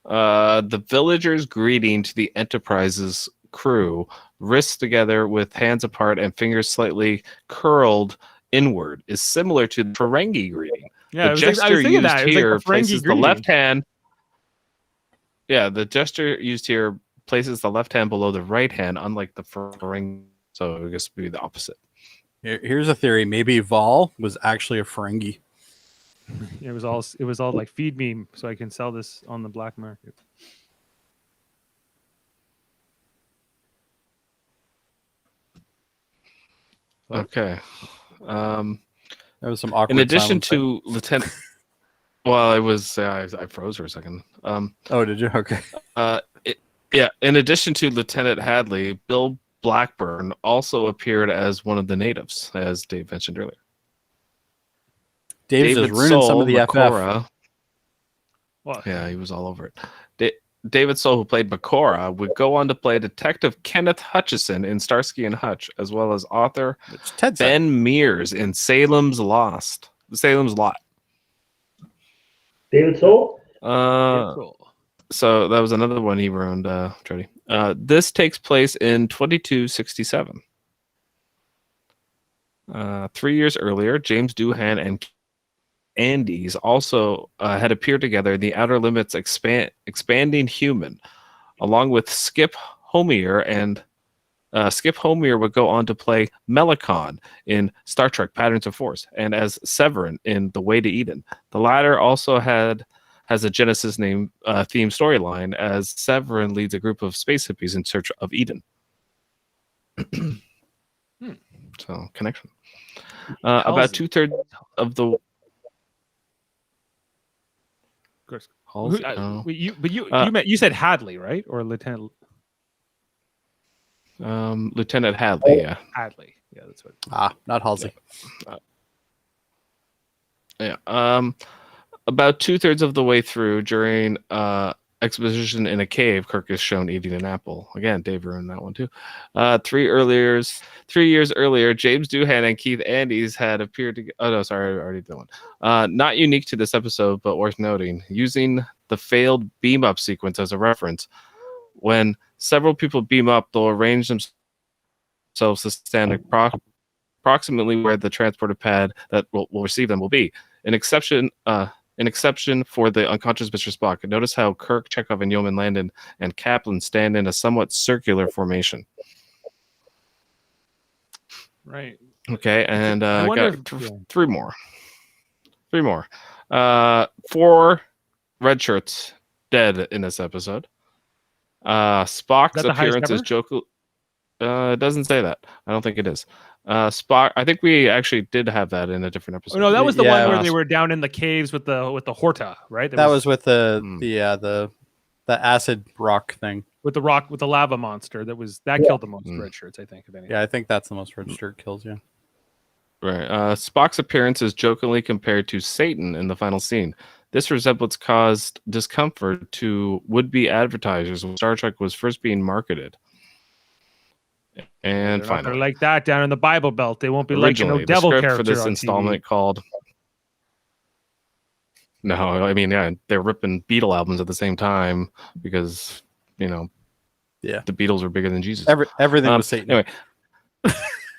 The villagers' greeting to the Enterprise's crew, wrists together with hands apart and fingers slightly curled inward, is similar to the Ferengi greeting. Yeah, The gesture thinking used that. It was like here the Ferengi places the greeting. left hand. Yeah, the gesture used here places the left hand below the right hand, unlike the Ferengi. So I guess it would be the opposite. Here's a theory. Maybe Vol was actually a Ferengi. It was all like, feed me so I can sell this on the black market. Okay. There was some awkward. In addition silence there. to Lieutenant, well, it was I froze for a second. Oh, did you? Okay. In addition to Lieutenant Hadley, Bill Blackburn also appeared as one of the natives, as Dave mentioned earlier. Dave's just ruining some of the FF. Makora, Well, yeah, he was all over it. David Soul, who played Makora, would go on to play Detective Kenneth Hutchison in Starsky and Hutch, as well as author Ted said. Ben Mears in Salem's Lot. David Soul? So that was another one he ruined, Jody. This takes place in 2267. 3 years earlier, James Doohan and Andes also had appeared together in The Outer Limits Expanding Human, along with Skip Homier, and Skip Homier would go on to play Melicon in Star Trek Patterns of Force, and as Severin in The Way to Eden. The latter also has a Genesis theme storyline, as Severin leads a group of space hippies in search of Eden. So, connection. About 2/3 of the... You said Hadley, right? Or Lieutenant Lieutenant Hadley, yeah. Hadley. Yeah, that's what. Not Halsey. Yeah. About 2/3 of the way through, during exposition in a cave, Kirk is shown eating an apple. Again, Dave ruined that one too. 3 years earlier, James Doohan and Keith Andes had appeared to... Oh, no, sorry, I already did one. Not unique to this episode, but worth noting. Using the failed beam up sequence as a reference, when several people beam up, they'll arrange themselves to stand approximately where the transporter pad that will receive them will be. An exception for the unconscious Mr. Spock. Notice how Kirk, Chekhov, and Yeoman Landon and Kaplan stand in a somewhat circular formation. Right. Okay, and I wonder got 3 more. 3 more. 4 red shirts dead in this episode. Spock's appearance as Joker. It doesn't say that. I don't think it is. Spock. I think we actually did have that in a different episode. Oh, no, that was the one where they were down in the caves with the Horta, right? That was with the acid rock thing. With the lava monster that killed the most red shirts, I think. If anything. Yeah, I think that's the most red shirt kills. Yeah. Right. Spock's appearance is jokingly compared to Satan in the final scene. This resemblance caused discomfort to would-be advertisers when Star Trek was first being marketed. And finally, they're like that down in the Bible Belt. They won't be like no devil the script character for this on installment TV. called. No, I mean, yeah, they're ripping Beatle albums at the same time because the Beatles were bigger than Jesus. Everything was Satan. Anyway,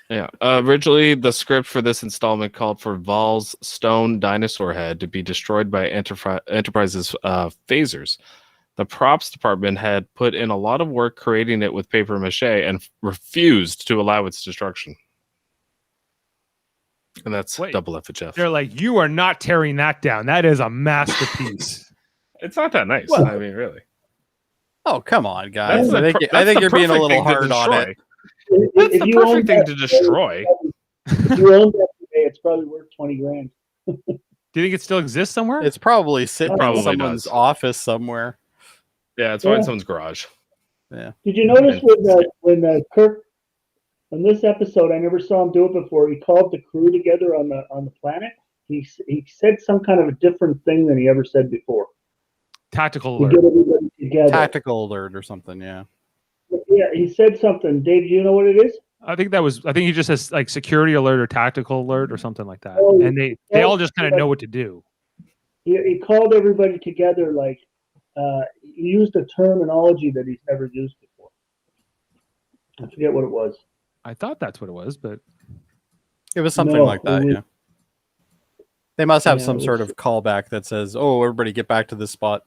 yeah. Originally, the script for this installment called for Vol's stone dinosaur head to be destroyed by Enterprise's phasers. The props department had put in a lot of work creating it with paper mache and refused to allow its destruction. And that's double FHF. They're like, you are not tearing that down. That is a masterpiece. It's not that nice. I mean, really. Oh, come on, guys. I think you're being a little hard on it. That's the perfect thing to destroy. If you own that today, it's probably worth $20,000. Do you think it still exists somewhere? It's probably sitting in someone's office somewhere. Yeah, it's probably in someone's garage. Yeah. Did you notice when Kirk, in this episode, I never saw him do it before. He called the crew together on the planet. He said some kind of a different thing than he ever said before. Tactical alert. alert. Get everybody together. Tactical alert or something. Yeah. Yeah, he said something. Dave, do you know what it is? I think he just says like security alert or tactical alert or something like that. Oh, and they all just kind of know what to do. He called everybody together like he used a terminology that he's never used before. I forget what it was. I thought that's what it was, but it was something like that. Yeah. They must have some sort of callback that says, "Oh, everybody, get back to this spot."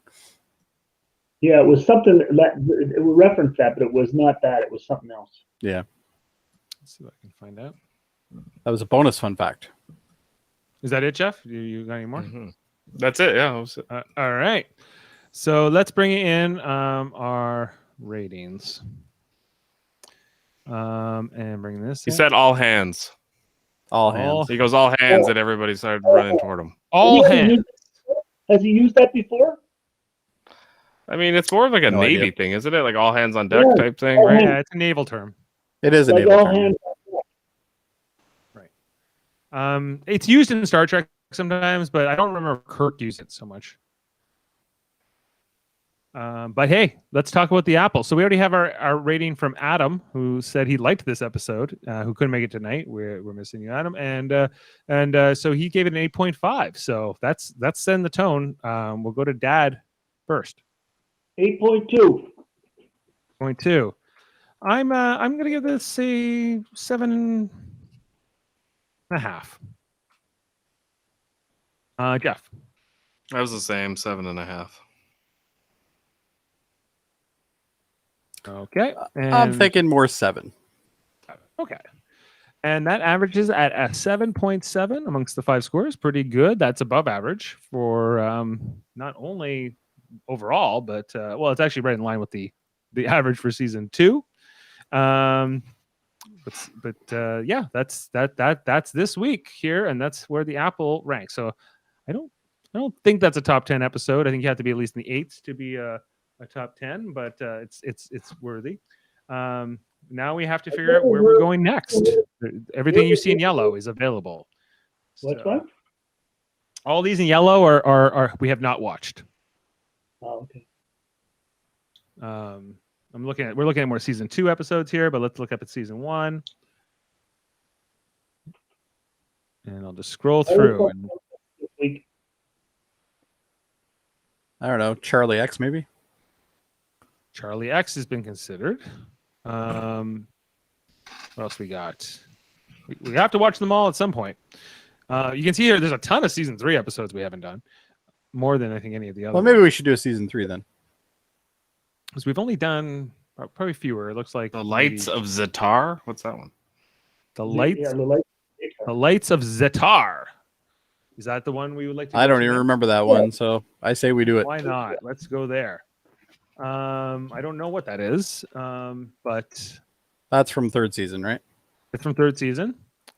Yeah, it was something that it referenced that, but it was not that. It was something else. Yeah, Let's see if I can find out. that was a bonus fun fact. Is that it, Jeff? You got any more? That's it. Yeah. All right. So let's bring in our ratings. And bring this. He in. said all hands. All hands. He goes all hands, and everybody started running toward him. all hands. Has he used that before? I mean, it's more of like a No Navy idea. thing, isn't it? Like all hands on deck Yeah. type thing, right? Yeah, it's a naval term. It is a Like naval all term. hands. It's used in Star Trek sometimes, but I don't remember Kirk used it so much. But hey, let's talk about the Apple. So we already have our rating from Adam, who said he liked this episode, who couldn't make it tonight. We're missing you, Adam, and so he gave it an 8.5. So that's setting the tone. We'll go to Dad first. 8.2. 0.2. I'm gonna give this a 7.5. Jeff. That was the same 7.5. Okay. I'm and- thinking more 7. Okay. And that averages at a 7.7 amongst the 5 scores. Pretty good. That's above average for not only overall, but well, it's actually right in line with the average for season 2. But yeah, that's this week here, and that's where the Apple ranks. So I don't think that's a top 10 episode. I think you have to be at least in the 8s to be a top 10, but it's worthy. Now we have to figure out where we're going next. Everything you see in yellow is available. What's So, one? all these in yellow are we have not watched. Oh, okay. We're looking at more season 2 episodes here, but let's look up at season 1. And I'll just scroll through. And This week. I don't know. Charlie X, maybe? Charlie X has been considered. What else we got? We have to watch them all at some point. You can see here there's a ton of season 3 episodes we haven't done. More than I think any of the other Well, maybe we should do a season 3 then. because we've only done probably fewer. It looks like The Lights of Zatar. What's that one? the lights. Yeah, the lights. The Lights of Zatar. Is that the one we would like to I go don't to even next? remember that one, so I say we do it. Why not? Let's go there. I don't know what that is, but That's from 3rd season, right? it's from 3rd season.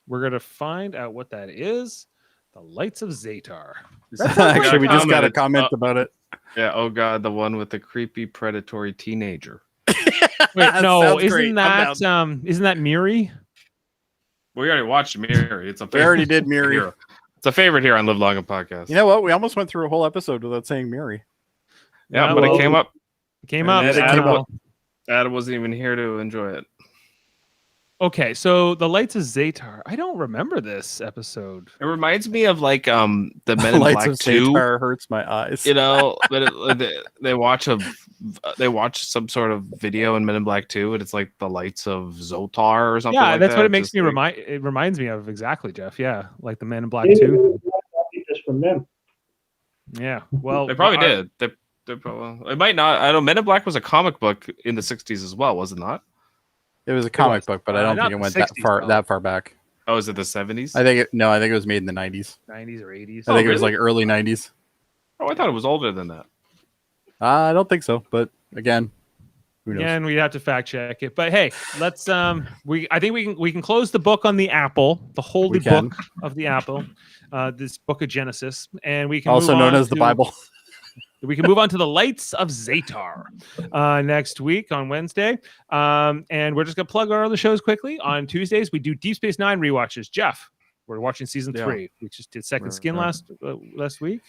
We're going to find out what that is. The Lights of Zatar. Actually, we just got a Comment. comment about it. Yeah. Oh God, the one with the creepy predatory teenager. Wait, no, Sounds isn't great. I'm that isn't that Miri? We already watched Miri. It's a We already did Miri. Hero. It's a favorite here on Live Long and Podcast. You know what? We almost went through a whole episode without saying Miri. Yeah, but well, it came up. It came up. And it came Adam- up. Adam wasn't even here to enjoy it. Okay, so the Lights of Zatar. I don't remember this episode. It reminds me of like the Men in Lights Black of 2. Zatar hurts my eyes. You know, but they watch some sort of video in Men in Black 2, and it's like the Lights of Zotar or something. Yeah, like that's that. what it makes Just me like- it reminds me of exactly, Jeff. Yeah, like the Men in Black Maybe 2. just from them. Yeah. Well, They probably did. They probably. It might not. I know Men in Black was a comic book in the '60s as well, was it not? It was a comic was. book, but I don't Not think it the went 60s, though. that far back. Oh, is it the '70s? I think it was made in the 90s. 90s or 80s. I think it was really? like early 90s. Oh, I thought it was older than that. I don't think so, but again, who knows? Again, we'd have to fact check it. But hey, let's I think we can close the book on the Apple, the holy We can. book of the Apple, this book of Genesis, and we can Also move known on as the to- Bible. We can move on to the Lights of Zatar next week on Wednesday. And we're just going to plug our other shows quickly. On Tuesdays, we do Deep Space Nine rewatches. Jeff, we're watching season 3. We just did Second Skin Right. last week.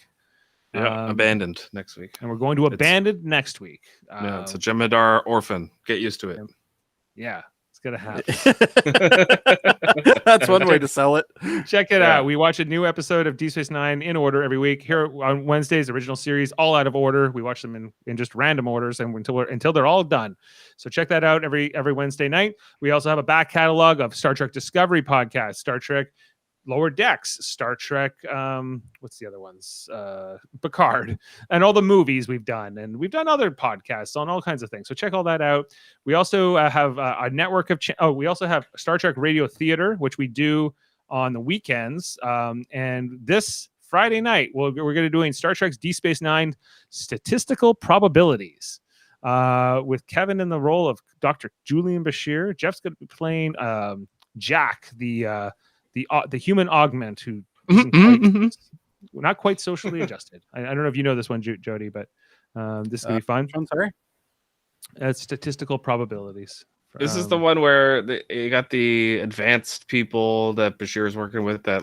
Yeah, Abandoned next week. And we're going to Abandoned next week. Yeah, it's a Jem'Hadar orphan. Get used to it. Yeah, it's going to happen. That's one way to sell it. Check it Yeah. out. We watch a new episode of Deep Space Nine in order every week. Here on Wednesdays, original series, all out of order. We watch them in just random orders and until they're all done. So check that out every Wednesday night. We also have a back catalog of Star Trek Discovery podcast, Star Trek Lower Decks, Star Trek. What's the other ones? Picard, and all the movies we've done, and we've done other podcasts on all kinds of things. So check all that out. We also have a network of. We also have Star Trek Radio Theater, which we do on the weekends. And this Friday night, we're going to be doing Star Trek's Deep Space Nine Statistical Probabilities. With Kevin in the role of Dr. Julian Bashir. Jeff's going to be playing Jack, the human augment who isn't not quite socially adjusted. I don't know if you know this one, Jody, but this is going to be fun. I'm sorry. Statistical probabilities. This is the one where you got the advanced people that Bashir is working with that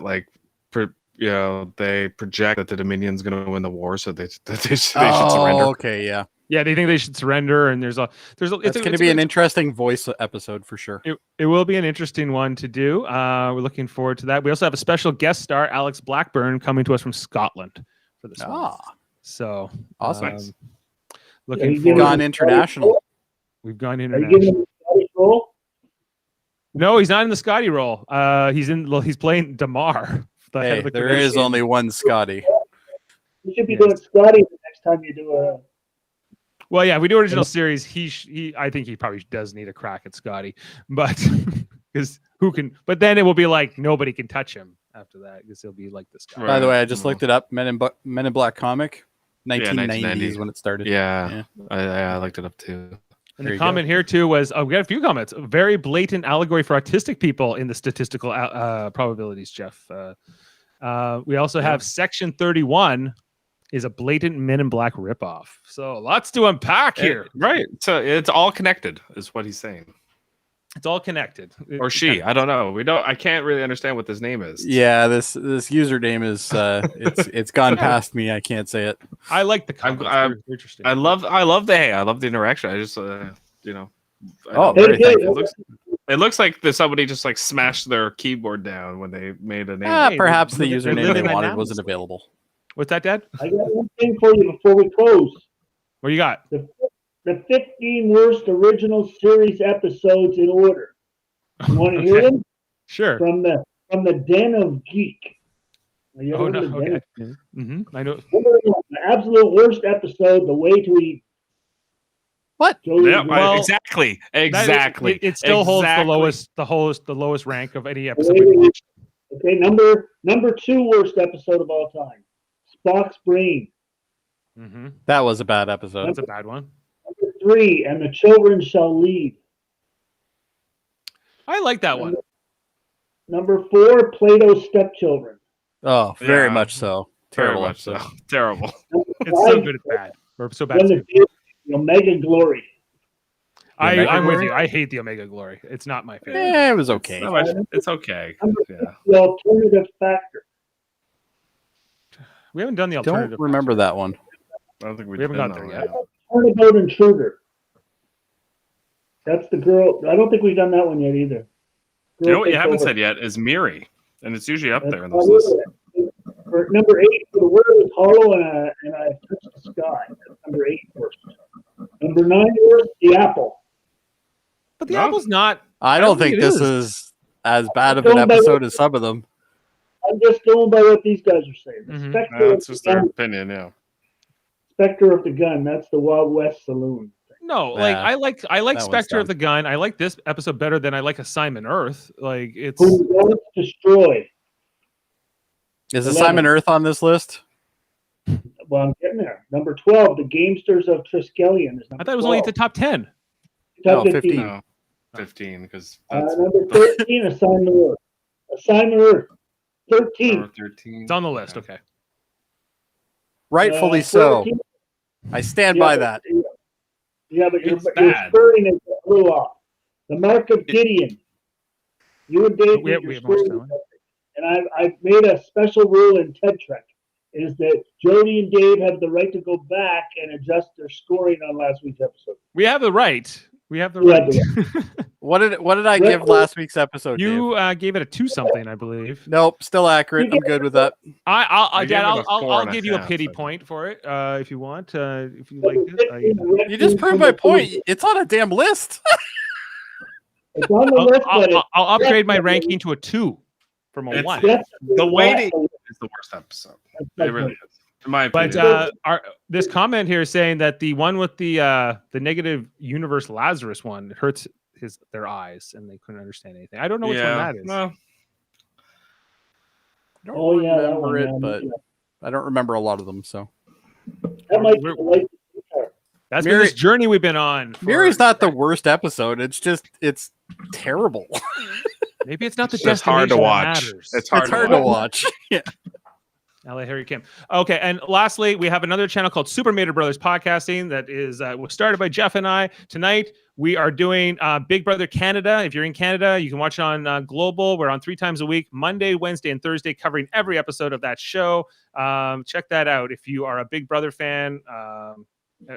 they project that the Dominion's going to win the war, so they should surrender. Okay, yeah. Yeah, they think they should surrender, and it's going to be an interesting voice episode for sure. It will be an interesting one to do. We're looking forward to that. We also have a special guest star, Alex Blackburn, coming to us from Scotland for this one. So awesome. Looking We've gone international. We've gone Are you international. giving him a Scottish role? No, he's not in the Scotty role. He's playing Damar. Hey, there is only one Scotty. You should be doing Scotty the next time you do a. Well, yeah, if we do original series, I think he probably does need a crack at Scotty, but because who can? But then it will be like nobody can touch him after that because he'll be like this guy. By the way, I just looked it up. Men in Black comic, 1990 is when it started. Yeah. I looked it up too. And the comment here too was, we got a few comments. A very blatant allegory for autistic people in the statistical probabilities, Jeff. We also have Section 31 is a blatant Men in Black ripoff. So lots to unpack here. Right. So it's all connected, is what he's saying. It's all connected. Or she. I don't know. I can't really understand what this name is. Yeah, this username is it's gone past me. I can't say it. I like the comments. They're interesting. I love the interaction. I just very thankful. It looks like somebody just like smashed their keyboard down when they made a name. Perhaps the username they wanted wasn't available. What's that, Dad? I got one thing for you before we close. What you got? The 15 worst original series episodes in order. You want to hear them? Sure. From the Den of Geek. Oh no! Okay. I know. The absolute worst episode, The Way to Eat. What? Yeah, exactly. It still holds the lowest rank of any episode. Okay, number 2 worst episode of all time. Spock's Brain. Mm-hmm. That was a bad episode. That's a bad one. Number 3, And the Children Shall Lead. I like that one. Number 4, Plato's Stepchildren. Oh, very much so. Terrible. Very much so. Terrible. It's so good at bad. Or so bad. The Omega Glory. I'm with you. I hate the Omega Glory. It's not my favorite. It was okay. It's okay. The Alternative Factor. We haven't done the alternative. Don't remember that one. I don't think we haven't got there yet. Turnabout Intruder. That's the girl. I don't think we've done that one yet either. You know what you haven't said yet is Miri, and it's usually up there in this list. For number 8, For the World is Hollow and I Touched the Sky. That's number 8 worst. Number 9 worst, The Apple. But the Apple's not. I don't think this is as bad of an episode as some of them. I'm just going by what these guys are saying. That's just their opinion, yeah. Spectre of the Gun. That's the Wild West Saloon. No, I like Spectre of the Gun. I like this episode better than I like Assignment Earth. Like it's Who Wants Destroy. Is Assignment Earth on this list? Well, I'm getting there. Number 12, The Gamesters of Triskelion. I thought it was only at the top 10. Top 15. No, 15 because number 13, Assignment Earth. Assignment Earth. 13. It's on the list. Okay. Rightfully so. I stand by that. Yeah, but you're bad. spurring it a little off. The Mark of Gideon. You and Dave, we have watched that one. And I've made a special rule in Ted Trek is that Jody and Dave have the right to go back and adjust their scoring on last week's episode. We have the right. We have the right. What did I give last week's episode? You gave it a 2-something, I believe. Nope, still accurate. I'm good with that. I'll give you a pity point for it if you want. If you like it. You just proved my point. It's on a damn list. It's on the list, but I'll upgrade my ranking to a 2. from a It's- one. That's The waiting is the worst episode. It really is, in my But opinion. this comment here is saying that the one with the negative universe Lazarus one hurts their eyes and they couldn't understand anything. I don't know which one that is. Well, I don't Oh, yeah, that remember one, it, yeah, but yeah. I don't remember a lot of them. So That might be the light. That's been this journey we've been on. Mary's not the worst episode. It's just it's terrible. Maybe it's not the it's just hard to destination that watch. matters. It's hard, It's hard to to watch. watch. Yeah. LA Harry Kim. Okay, and lastly, we have another channel called Super Mater Brothers Podcasting that was started by Jeff and I. Tonight we are doing Big Brother Canada. If you're in Canada, you can watch it on Global. We're on 3 times a week, Monday, Wednesday, and Thursday, covering every episode of that show. Check that out if you are a Big Brother fan.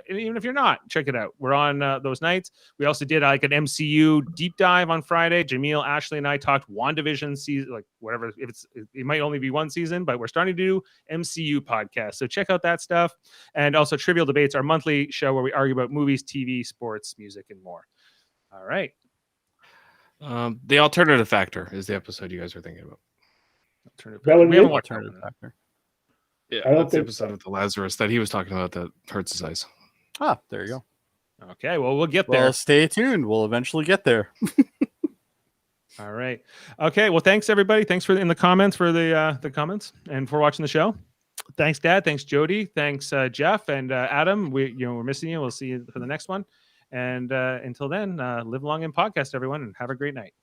And even if you're not, check it out. We're on those nights. We also did like an MCU deep dive on Friday. Jaemeel, Ashley, and I talked WandaVision season, like whatever. It might only be one season, but we're starting to do MCU podcasts. So check out that stuff. And also Trivial Debates, our monthly show where we argue about movies, TV, sports, music, and more. All right. The Alternative Factor is the episode you guys are thinking about. That would We be haven't watched that Alternative one. factor. Yeah, I don't that's the think episode of the Lazarus that he was talking about that hurts his eyes. Ah, there you go. Okay, well, we'll get Well, there. stay tuned. We'll eventually get there. All right. Okay. Well, thanks everybody. Thanks in the comments for the comments and for watching the show. Thanks, Dad. Thanks, Jody. Thanks, Jeff and Adam. We're missing you. We'll see you for the next one. And until then, live long in podcast, everyone, and have a great night.